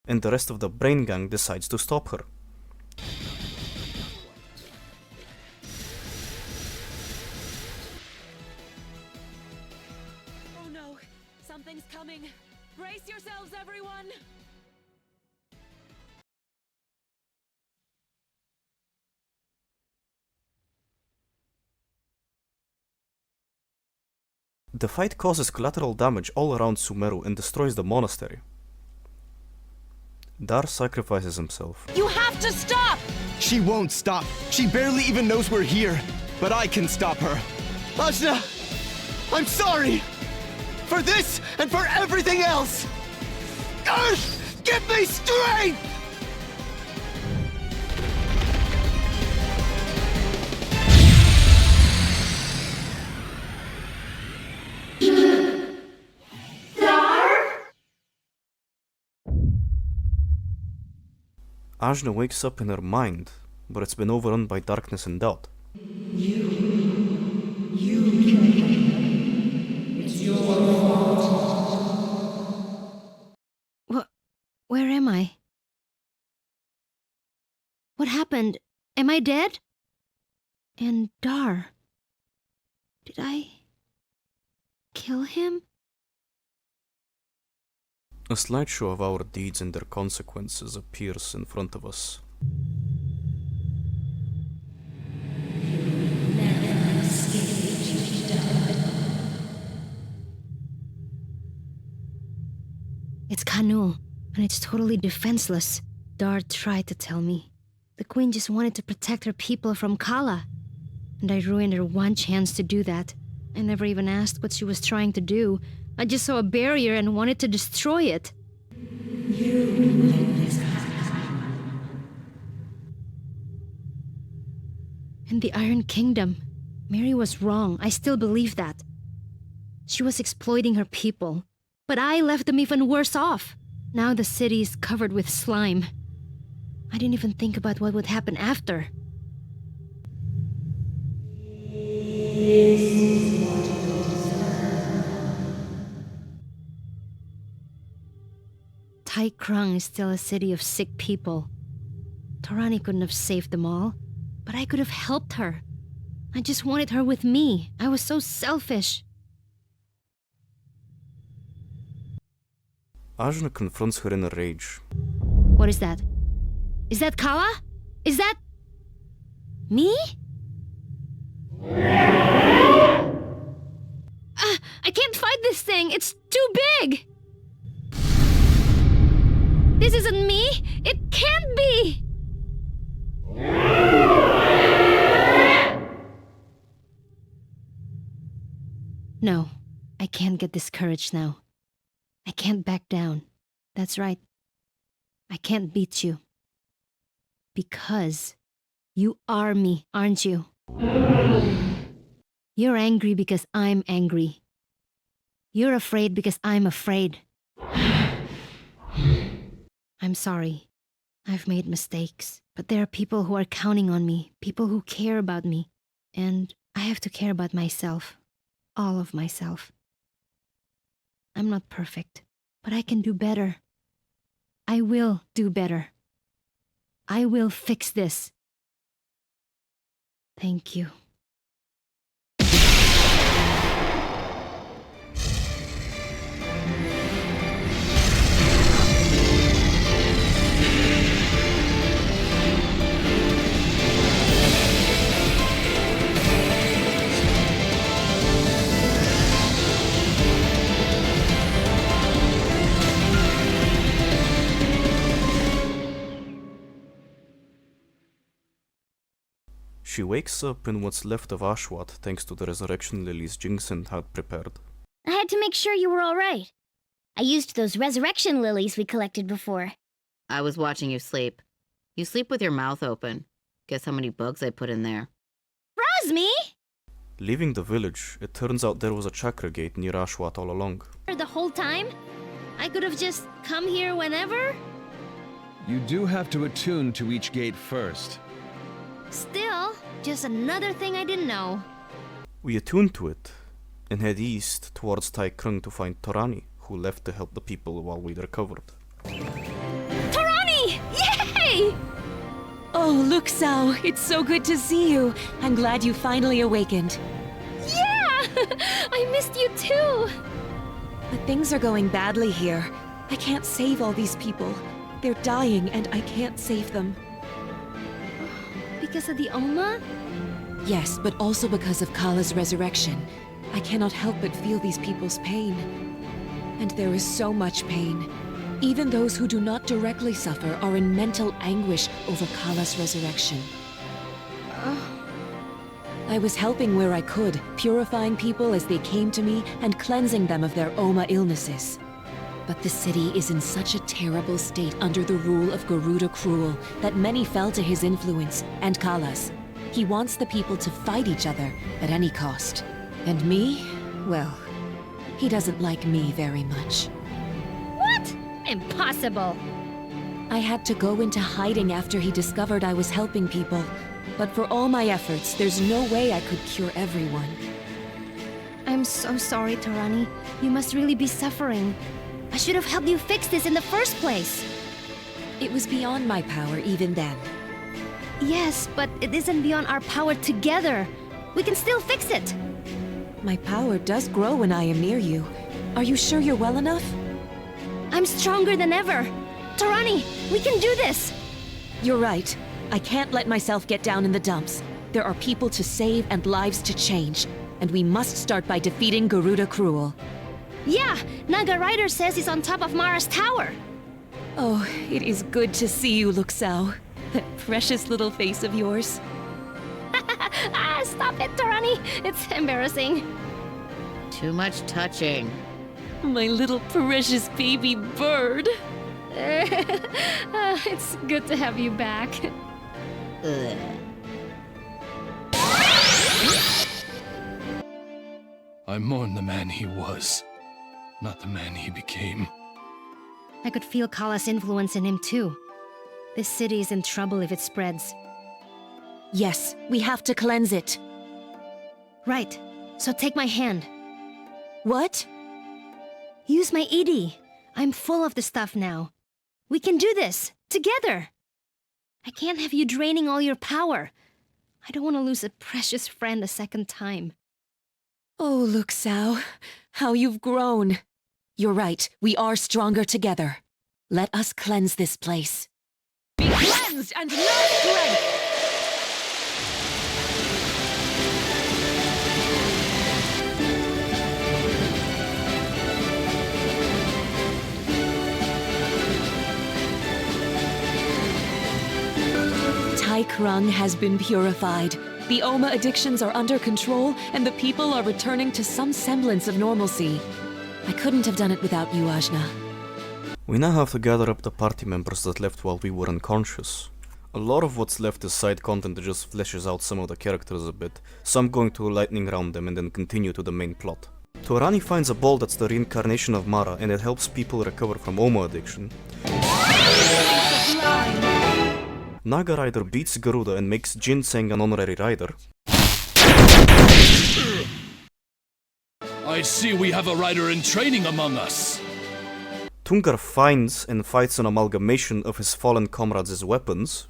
And the rest of the brain gang decides to stop her. Oh no! Something's coming! Brace yourselves, everyone! The fight causes collateral damage all around Sumeru and destroys the monastery. Dar sacrifices himself. You have to stop! She won't stop. She barely even knows we're here. But I can stop her. Ajna! I'm sorry! For this and for everything else! Earth! Give me strength! Ajna wakes up in her mind, but it's been overrun by darkness and doubt. You It's your fault. Where am I? What happened? Am I dead? And Dar? Did I kill him? A slideshow of our deeds and their consequences appears in front of us. It's Kanu, and it's totally defenseless. Dar tried to tell me. The queen just wanted to protect her people from Kala. And I ruined her one chance to do that. I never even asked what she was trying to do. I just saw a barrier and wanted to destroy it. In the Iron Kingdom, Mary was wrong. I still believe that. She was exploiting her people. But I left them even worse off. Now the city is covered with slime. I didn't even think about what would happen after. Tai Krung is still a city of sick people. Torani couldn't have saved them all, but I could have helped her. I just wanted her with me. I was so selfish. Ajna confronts her in a rage. What is that? Is that Kala? Is that... me? I can't fight this thing! It's too big! This isn't me! It can't be! No, I can't get discouraged now. I can't back down. That's right. I can't beat you. Because you are me, aren't you? You're angry because I'm angry. You're afraid because I'm afraid. I'm sorry. I've made mistakes. But there are people who are counting on me, people who care about me. And I have to care about myself. All of myself. I'm not perfect, but I can do better. I will do better. I will fix this. Thank you. She wakes up in what's left of Ashwat thanks to the resurrection lilies Jingsen had prepared. I had to make sure you were all right. I used those resurrection lilies we collected before. I was watching you sleep. You sleep with your mouth open. Guess how many bugs I put in there. Razmi! Leaving the village, it turns out there was a chakra gate near Ashwat all along. The whole time? I could have just come here whenever? You do have to attune to each gate first. Still, just another thing I didn't know. We attune to it and head east towards Tai Krung to find Torani, who left to help the people while we recovered. Torani! Yay! Oh, Luxao, it's so good to see you. I'm glad you finally awakened. Yeah! I missed you too! But things are going badly here. I can't save all these people. They're dying and I can't save them. Because of the Oma? Yes, but also because of Kala's resurrection. I cannot help but feel these people's pain. And there is so much pain. Even those who do not directly suffer are in mental anguish over Kala's resurrection. I was helping where I could, purifying people as they came to me and cleansing them of their Oma illnesses. But the city is in such a terrible state under the rule of Garuda Cruel that many fell to his influence, and Kala's. He wants the people to fight each other at any cost. And me? Well, he doesn't like me very much. What? Impossible! I had to go into hiding after he discovered I was helping people. But for all my efforts, there's no way I could cure everyone. I'm so sorry, Torani. You must really be suffering. I should have helped you fix this in the first place. It was beyond my power even then. Yes, but it isn't beyond our power together. We can still fix it. My power does grow when I am near you. Are you sure you're well enough? I'm stronger than ever. Torani, we can do this. You're right. I can't let myself get down in the dumps. There are people to save and lives to change. And we must start by defeating Garuda Cruel. Yeah, Naga Rider says he's on top of Mara's tower. Oh, it is good to see you, Luxao. That precious little face of yours. Stop it, Torani. It's embarrassing. Too much touching. My little precious baby bird. It's good to have you back. Ugh. I mourn the man he was. not the man he became. I could feel Kala's influence in him too. This city is in trouble if it spreads. Yes, we have to cleanse it. Right, so take my hand. What? Use my Edie. I'm full of the stuff now. We can do this, together. I can't have you draining all your power. I don't want to lose a precious friend a second time. Oh, Luxao, how you've grown. You're right, we are stronger together. Let us cleanse this place. Be cleansed and no strength! Tai Krung has been purified. The Oma addictions are under control, and the people are returning to some semblance of normalcy. I couldn't have done it without you, Ajna. We now have to gather up the party members that left while we were unconscious. A lot of what's left is side content that just fleshes out some of the characters a bit, some going to lightning round them and then continue to the main plot. Torani finds a ball that's the reincarnation of Mara and it helps people recover from Oma addiction. Naga Rider beats Garuda and makes Ginseng an honorary rider. I see we have a rider in training among us. Tungar finds and fights an amalgamation of his fallen comrades as weapons.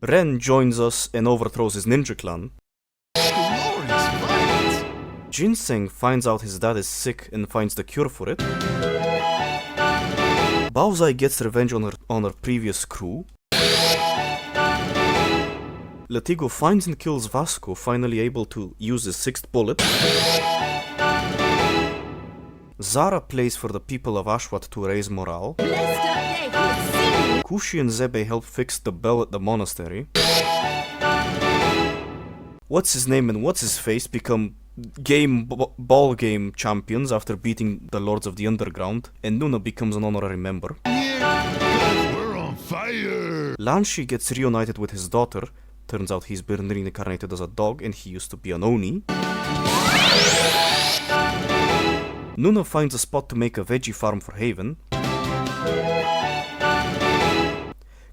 Ren joins us and overthrows his ninja clan. Ginseng finds out his dad is sick and finds the cure for it. Baozai gets revenge on her previous crew. Latigo finds and kills Vasco, finally able to use his sixth bullet. Zara plays for the people of Ashwat to raise morale. Kushi and Zebe help fix the bell at the monastery. What's his name and what's his face become ball game champions after beating the Lords of the Underground, and Nuna becomes an honorary member. We're on fire! Lanshi gets reunited with his daughter. Turns out he's been reincarnated as a dog and he used to be an Oni. Nuna finds a spot to make a veggie farm for Haven.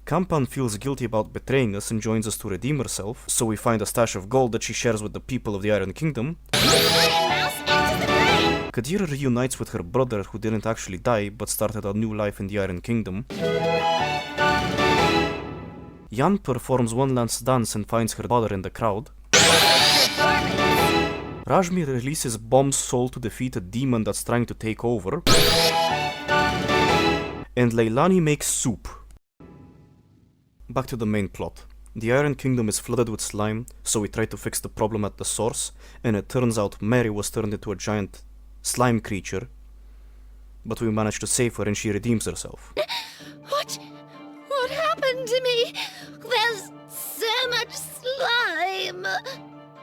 Kampan feels guilty about betraying us and joins us to redeem herself, so we find a stash of gold that she shares with the people of the Iron Kingdom. Kadira reunites with her brother who didn't actually die but started a new life in the Iron Kingdom. Yan performs one last dance and finds her father in the crowd. Rajmi releases Bomb's soul to defeat a demon that's trying to take over. And Leilani makes soup. Back to the main plot. The Iron Kingdom is flooded with slime, so we try to fix the problem at the source, and it turns out Mary was turned into a giant slime creature. But we manage to save her and she redeems herself. What happened to me? There's so much slime.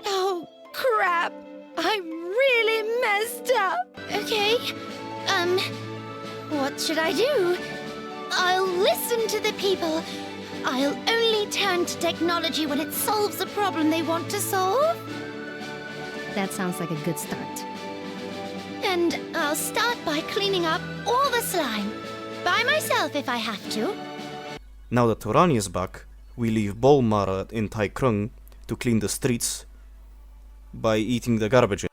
Oh, crap. I really messed up. Okay. What should I do? I'll listen to the people. I'll only turn to technology when it solves a problem they want to solve. That sounds like a good start. And I'll start by cleaning up all the slime. By myself if I have to. Now that Torani is back, we leave Bol Mara in Tai Krung to clean the streets by eating the garbage.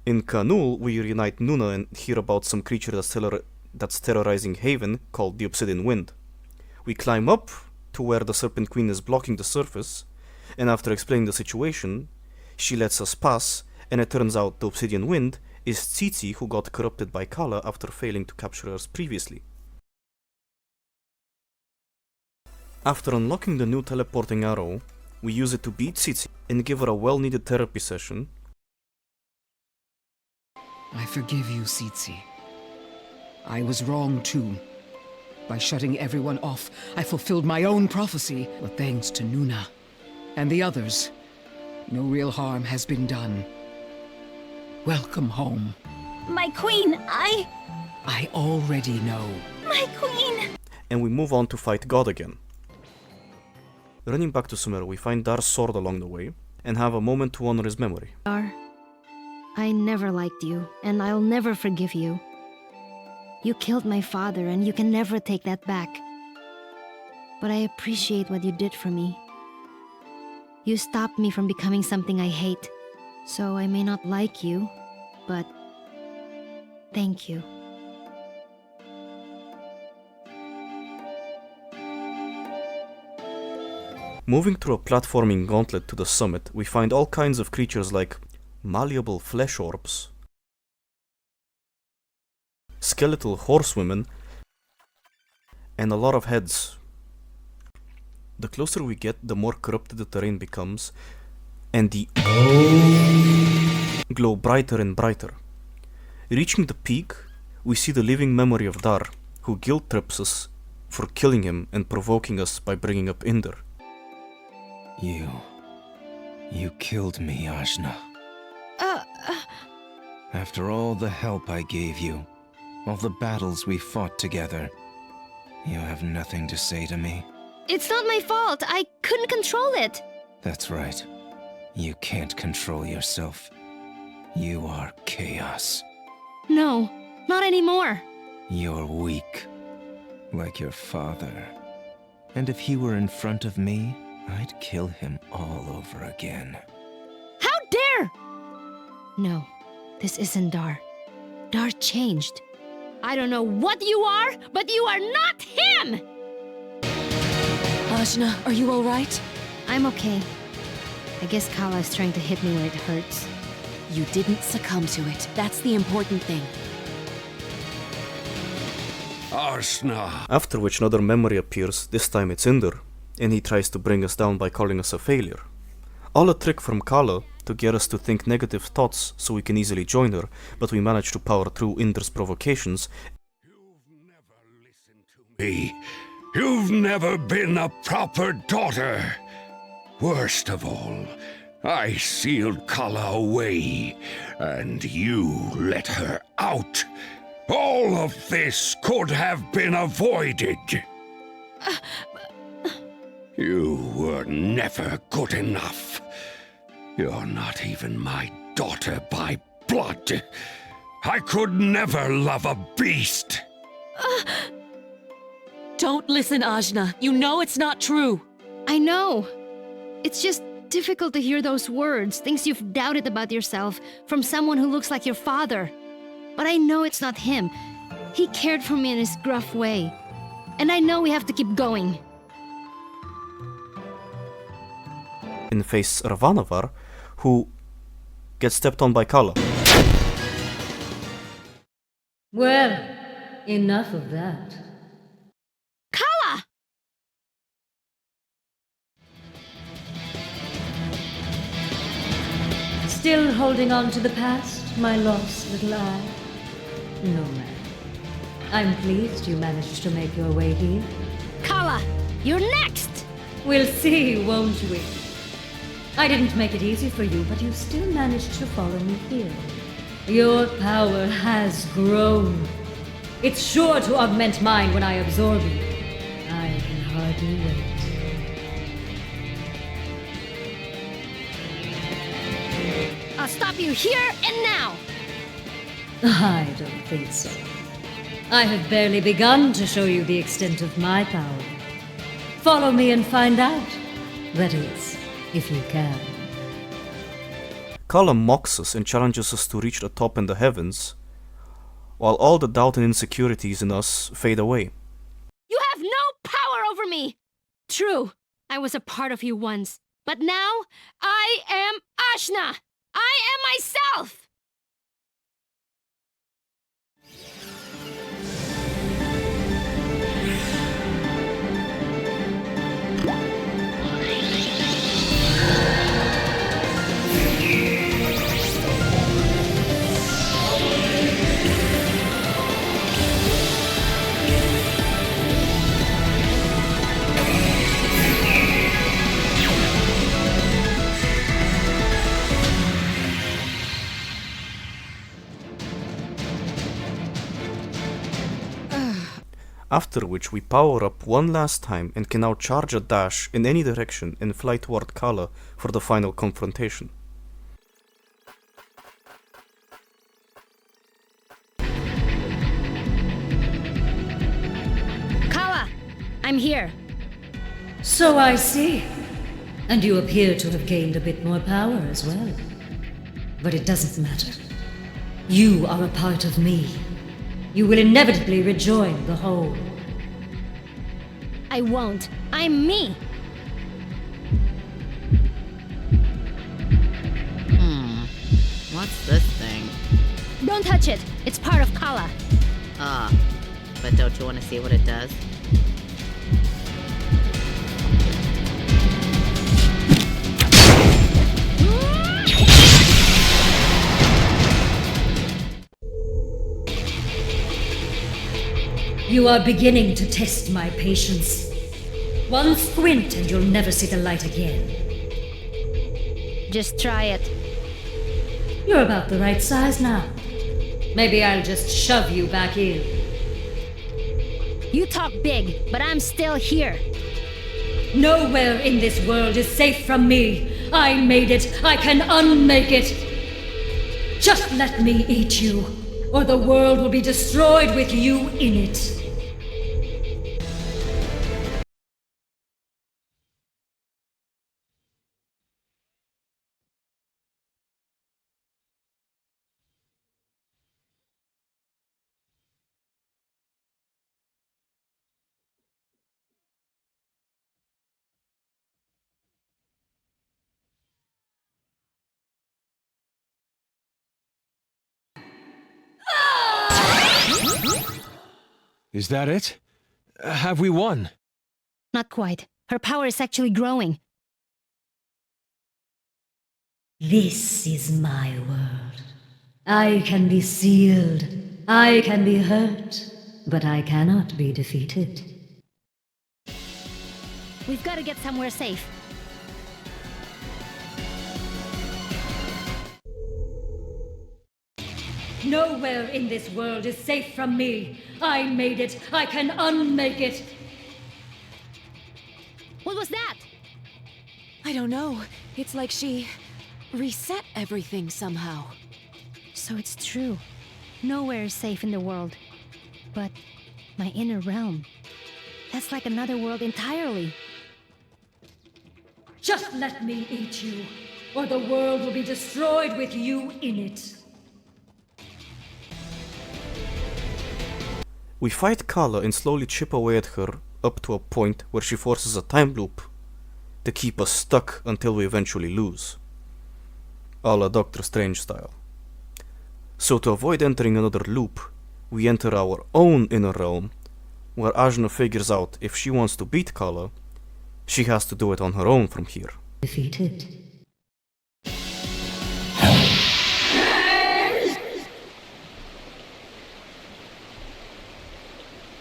In Kanul, we reunite Nuna and hear about some creature that's terrorizing Haven called the Obsidian Wind. We climb up to where the Serpent Queen is blocking the surface, and after explaining the situation, she lets us pass, and it turns out the Obsidian Wind is Tsitsi, who got corrupted by Kala after failing to capture us previously. After unlocking the new teleporting arrow, we use it to beat Tsitsi and give her a well-needed therapy session. I forgive you, Tsitsi. I was wrong too. By shutting everyone off, I fulfilled my own prophecy, but thanks to Nuna and the others, no real harm has been done. Welcome home. My queen, I already know. My queen! And we move on to fight God again. Running back to Sumeru, we find Dar's sword along the way, and have a moment to honor his memory. I never liked you, and I'll never forgive you. You killed my father, and you can never take that back. But I appreciate what you did for me. You stopped me from becoming something I hate. So I may not like you, but thank you. Moving through a platforming gauntlet to the summit, we find all kinds of creatures like malleable flesh orbs, skeletal horsewomen, and a lot of heads. The closer we get, the more corrupted the terrain becomes, and the glow brighter and brighter. Reaching the peak, we see the living memory of Dar, who guilt trips us for killing him and provoking us by bringing up Inder. You killed me, Ajna. After all the help I gave you, all the battles we fought together, you have nothing to say to me? It's not my fault. I couldn't control it. That's right. You can't control yourself. You are chaos. No, not anymore. You're weak, like your father. And if he were in front of me, I'd kill him all over again. How dare! No, this isn't Dar. Dar changed. I don't know what you are, but you are not him! Ajna, are you alright? I'm okay. I guess Kala is trying to hit me where it hurts. You didn't succumb to it. That's the important thing. Ajna! After which another memory appears, this time it's Inder, and he tries to bring us down by calling us a failure. All a trick from Kala to get us to think negative thoughts so we can easily join her, but we manage to power through Inder's provocations. You've never listened to me. You've never been a proper daughter. Worst of all, I sealed Kala away, and you let her out. All of this could have been avoided. You were never good enough. You're not even my daughter by blood. I could never love a beast. Don't listen, Ajna. You know it's not true. I know. It's just difficult to hear those words, things you've doubted about yourself, from someone who looks like your father. But I know it's not him. He cared for me in his gruff way. And I know we have to keep going. In face Ravanavar, who gets stepped on by Kala. Well, enough of that. Kala! Still holding on to the past, my lost little eye? No, ma'am. I'm pleased you managed to make your way here. Kala, you're next! We'll see, won't we? I didn't make it easy for you, but you still managed to follow me here. Your power has grown. It's sure to augment mine when I absorb you. I can hardly wait. I'll stop you here and now! I don't think so. I have barely begun to show you the extent of my power. Follow me and find out. That is, if you can. Kala mocks us and challenges us to reach the top in the heavens, while all the doubt and insecurities in us fade away. You have no power over me! True, I was a part of you once, but now I am Ajna! I am myself! After which we power up one last time and can now charge a dash in any direction and fly toward Kala for the final confrontation. Kala! I'm here. So I see. And you appear to have gained a bit more power as well. But it doesn't matter. You are a part of me. You will inevitably rejoin the whole. I won't. I'm me. What's this thing? Don't touch it. It's part of Kala. But don't you want to see what it does? You are beginning to test my patience. One squint and you'll never see the light again. Just try it. You're about the right size now. Maybe I'll just shove you back in. You talk big, but I'm still here. Nowhere in this world is safe from me. I made it. I can unmake it. Just let me eat you, or the world will be destroyed with you in it. Is that it? Have we won? Not quite. Her power is actually growing. This is my world. I can be sealed. I can be hurt. But I cannot be defeated. We've got to get somewhere safe. Nowhere in this world is safe from me. I made it. I can unmake it. What was that? I don't know. It's like she reset everything somehow. So it's true. Nowhere is safe in the world. But my inner realm, that's like another world entirely. Just let me eat you, or the world will be destroyed with you in it. We fight Kala and slowly chip away at her up to a point where she forces a time loop to keep us stuck until we eventually lose. A la Doctor Strange style. So to avoid entering another loop, we enter our own inner realm, where Ajna figures out if she wants to beat Kala, she has to do it on her own from here. Defeated.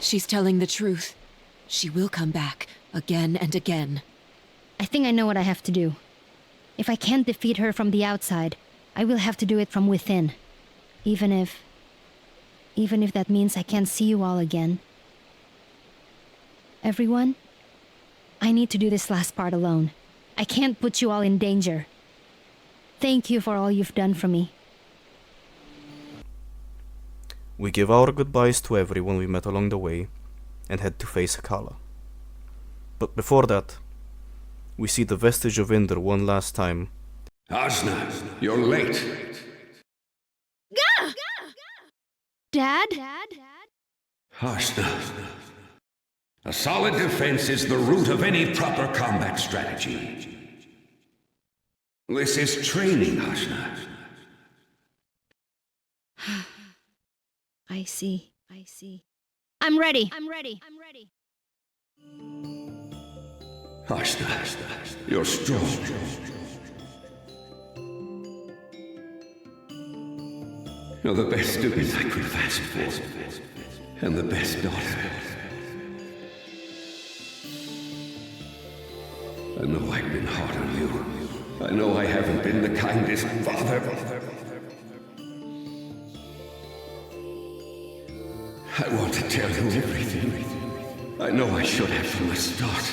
She's telling the truth. She will come back, again and again. I think I know what I have to do. If I can't defeat her from the outside, I will have to do it from within. Even if that means I can't see you all again. Everyone, I need to do this last part alone. I can't put you all in danger. Thank you for all you've done for me. We give our goodbyes to everyone we met along the way and head to face Kala. But before that, we see the vestige of Inder one last time. Ajna, you're late. Dad? Ajna. A solid defense is the root of any proper combat strategy. This is training, Ajna. I see. I'm ready. Ajna, you're strong. You're the best student I could have asked for, and the best daughter. I know I've been hard on you. I know I haven't been the kindest father. I want to tell you everything. I know I should have from the start.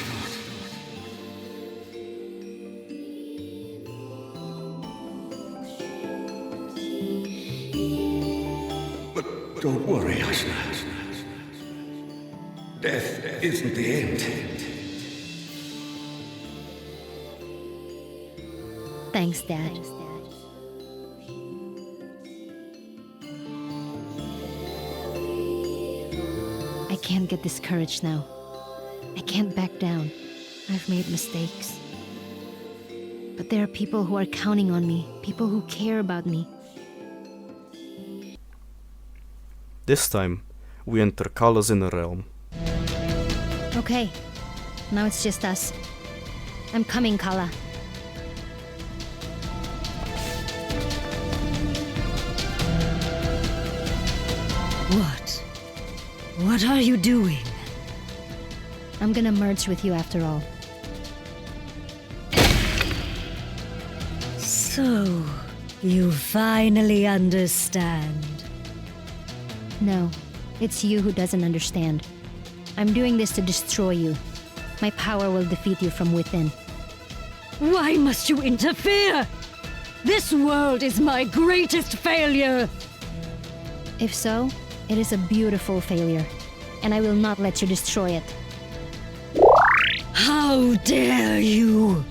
But don't worry, Ashna. Death isn't the end. Thanks, Dad. I can't get discouraged now. I can't back down. I've made mistakes. But there are people who are counting on me, people who care about me. This time, we enter Kala's inner realm. Okay, now it's just us. I'm coming, Kala. What? What are you doing? I'm gonna merge with you after all. So, you finally understand. No, it's you who doesn't understand. I'm doing this to destroy you. My power will defeat you from within. Why must you interfere? This world is my greatest failure! If so, it is a beautiful failure, and I will not let you destroy it. How dare you!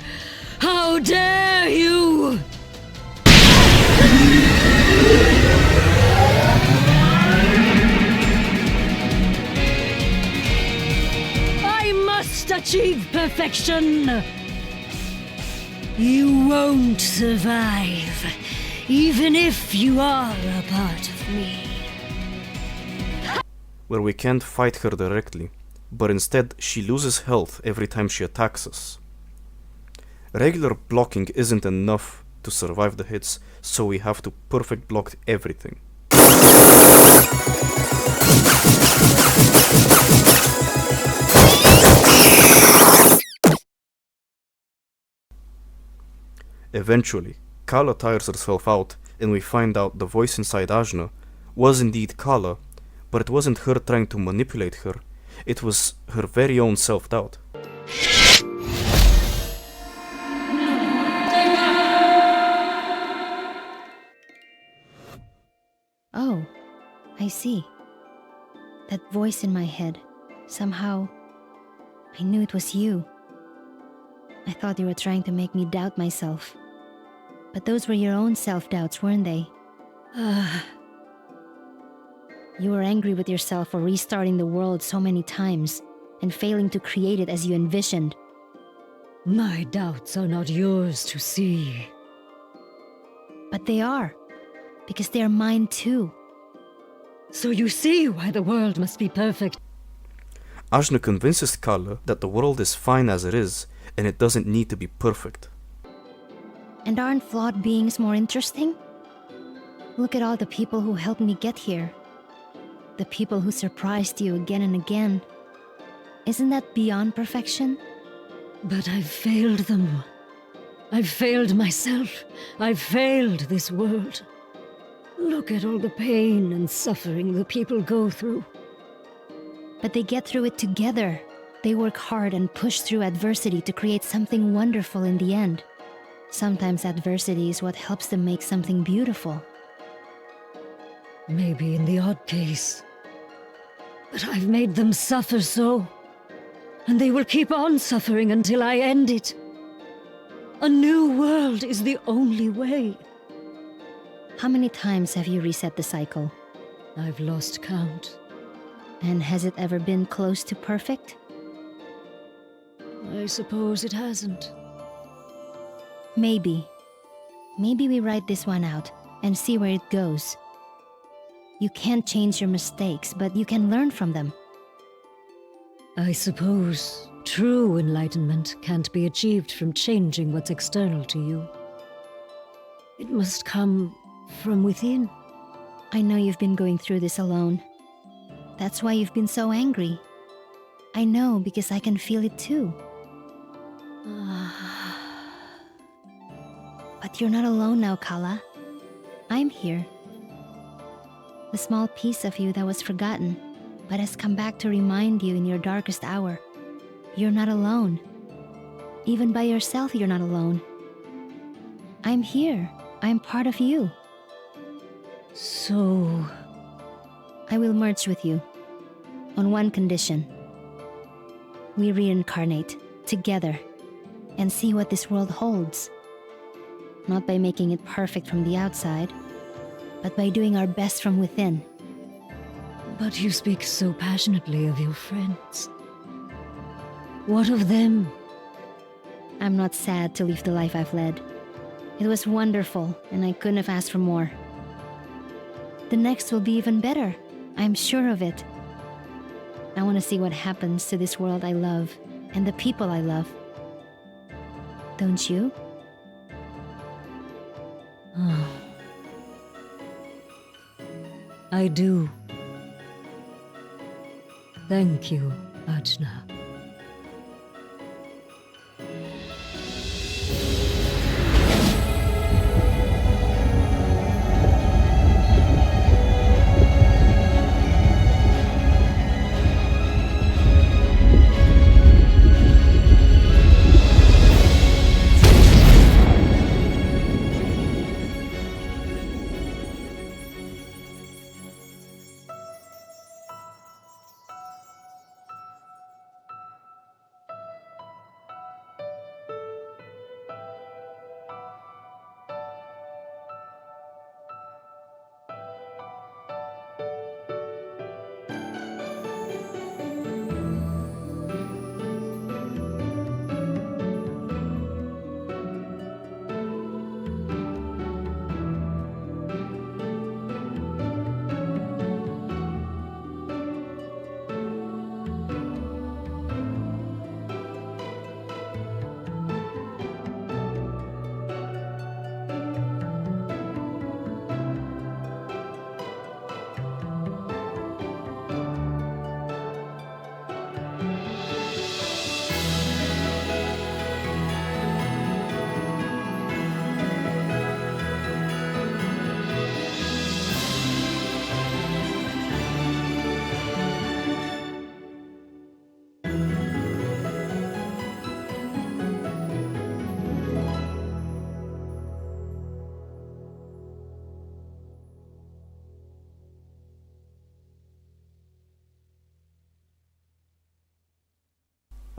How dare you! I must achieve perfection! You won't survive, even if you are a part of me. Where we can't fight her directly, but instead she loses health every time she attacks us. Regular blocking isn't enough to survive the hits, so we have to perfect block everything. Eventually, Kala tires herself out and we find out the voice inside Ajna was indeed Kala, but it wasn't her trying to manipulate her, it was her very own self-doubt. Oh, I see. That voice in my head, somehow, I knew it was you. I thought you were trying to make me doubt myself. But those were your own self-doubts, weren't they? You were angry with yourself for restarting the world so many times and failing to create it as you envisioned. My doubts are not yours to see. But they are, because they are mine too. So you see why the world must be perfect. Ajna convinces Kala that the world is fine as it is and it doesn't need to be perfect. And aren't flawed beings more interesting? Look at all the people who helped me get here. The people who surprised you again and again. Isn't that beyond perfection? But I've failed them. I've failed myself. I've failed this world. Look at all the pain and suffering the people go through. But they get through it together. They work hard and push through adversity to create something wonderful in the end. Sometimes adversity is what helps them make something beautiful. Maybe in the odd case. But I've made them suffer so. And they will keep on suffering until I end it. A new world is the only way. How many times have you reset the cycle? I've lost count. And has it ever been close to perfect? I suppose it hasn't. Maybe. Maybe we write this one out and see where it goes. You can't change your mistakes, but you can learn from them. I suppose true enlightenment can't be achieved from changing what's external to you. It must come from within. I know you've been going through this alone. That's why you've been so angry. I know because I can feel it too. But you're not alone now, Kala. I'm here. The small piece of you that was forgotten, but has come back to remind you in your darkest hour. You're not alone. Even by yourself, you're not alone. I'm here. I'm part of you. So... I will merge with you. On one condition. We reincarnate together and see what this world holds. Not by making it perfect from the outside, but by doing our best from within. But you speak so passionately of your friends. What of them? I'm not sad to leave the life I've led. It was wonderful, and I couldn't have asked for more. The next will be even better. I'm sure of it. I want to see what happens to this world I love, and the people I love. Don't you? Oh. I do. Thank you, Ajna.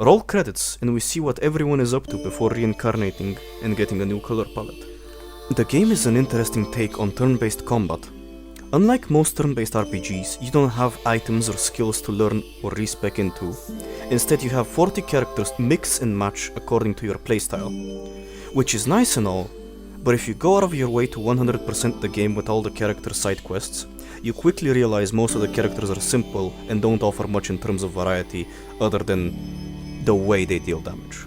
Roll credits and we see what everyone is up to before reincarnating and getting a new color palette. The game is an interesting take on turn-based combat. Unlike most turn-based RPGs, you don't have items or skills to learn or respec into. Instead, you have 40 characters mix and match according to your playstyle. Which is nice and all, but if you go out of your way to 100% the game with all the character side quests, you quickly realize most of the characters are simple and don't offer much in terms of variety other than the way they deal damage.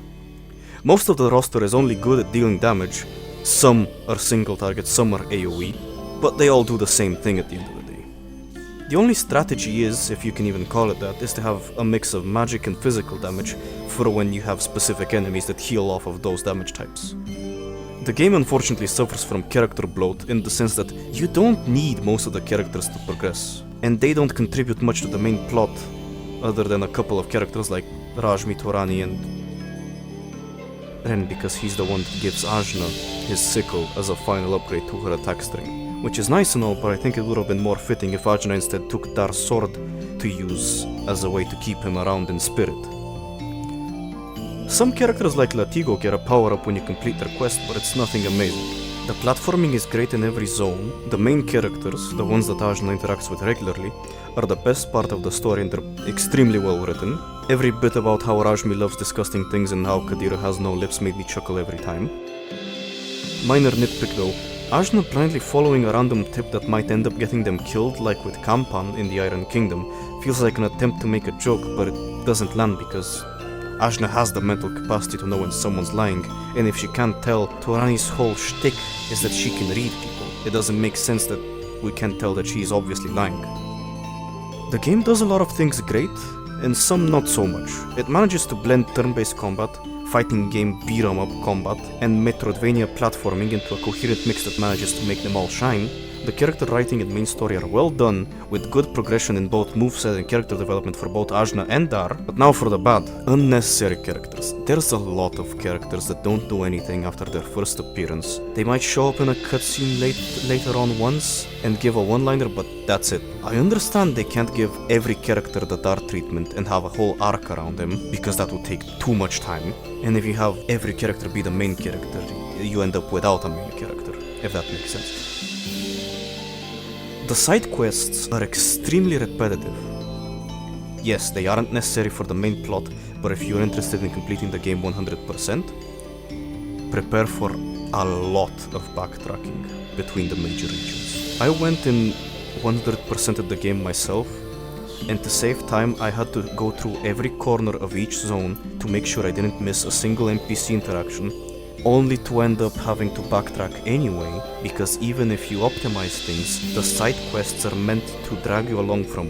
Most of the roster is only good at dealing damage. Some are single target, some are AoE, but they all do the same thing at the end of the day. The only strategy is, if you can even call it that, is to have a mix of magic and physical damage for when you have specific enemies that heal off of those damage types. The game unfortunately suffers from character bloat in the sense that you don't need most of the characters to progress, and they don't contribute much to the main plot other than a couple of characters like Rajmi, Torani, and Ren, because he's the one that gives Ajna his sickle as a final upgrade to her attack string. Which is nice and all, but I think it would have been more fitting if Ajna instead took Dar's sword to use as a way to keep him around in spirit. Some characters like Latigo get a power-up when you complete their quest, but it's nothing amazing. The platforming is great in every zone. The main characters, the ones that Ajna interacts with regularly, are the best part of the story and they're extremely well written. Every bit about how Rajmi loves disgusting things and how Kadira has no lips made me chuckle every time. Minor nitpick though, Ajna blindly following a random tip that might end up getting them killed, like with Kampan in the Iron Kingdom, feels like an attempt to make a joke, but it doesn't land because Ajna has the mental capacity to know when someone's lying, and if she can't tell, Torani's whole shtick is that she can read people. It doesn't make sense that we can't tell that she is obviously lying. The game does a lot of things great, and some not so much. It manages to blend turn-based combat, fighting game beat-em-up combat, and Metroidvania platforming into a coherent mix that manages to make them all shine, The character writing and main story are well done, with good progression in both moveset and character development for both Ajna and Dar. But now for the bad. Unnecessary characters. There's a lot of characters that don't do anything after their first appearance. They might show up in a cutscene later on once and give a one-liner, but that's it. I understand they can't give every character the Dar treatment and have a whole arc around them, because that would take too much time. And if you have every character be the main character, you end up without a main character, if that makes sense. The side quests are extremely repetitive. Yes, they aren't necessary for the main plot, but if you're interested in completing the game 100%, prepare for a lot of backtracking between the major regions. I went in 100% of the game myself, and to save time I had to go through every corner of each zone to make sure I didn't miss a single NPC interaction, only to end up having to backtrack anyway, because even if you optimize things, the side quests are meant to drag you along from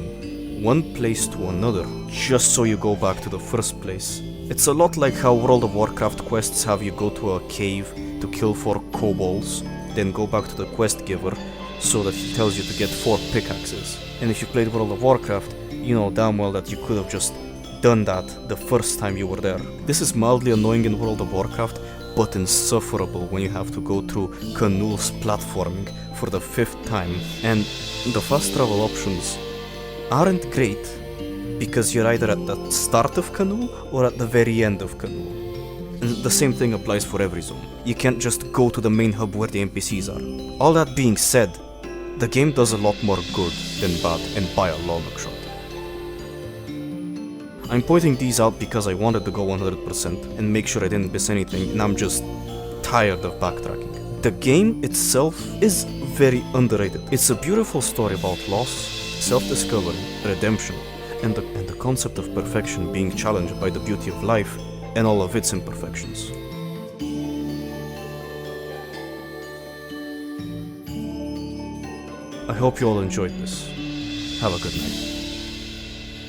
one place to another, just so you go back to the first place. It's a lot like how World of Warcraft quests have you go to a cave to kill 4 kobolds, then go back to the quest giver so that he tells you to get 4 pickaxes. And if you played World of Warcraft, you know damn well that you could have just done that the first time you were there. This is mildly annoying in World of Warcraft, but insufferable when you have to go through Canul's platforming for the 5th time, and the fast travel options aren't great because you're either at the start of Canul or at the very end of Canul. And the same thing applies for every zone. You can't just go to the main hub where the NPCs are. All that being said, the game does a lot more good than bad, and by a long shot. I'm pointing these out because I wanted to go 100% and make sure I didn't miss anything, and I'm just tired of backtracking. The game itself is very underrated. It's a beautiful story about loss, self-discovery, redemption, and the concept of perfection being challenged by the beauty of life and all of its imperfections. I hope you all enjoyed this. Have a good night.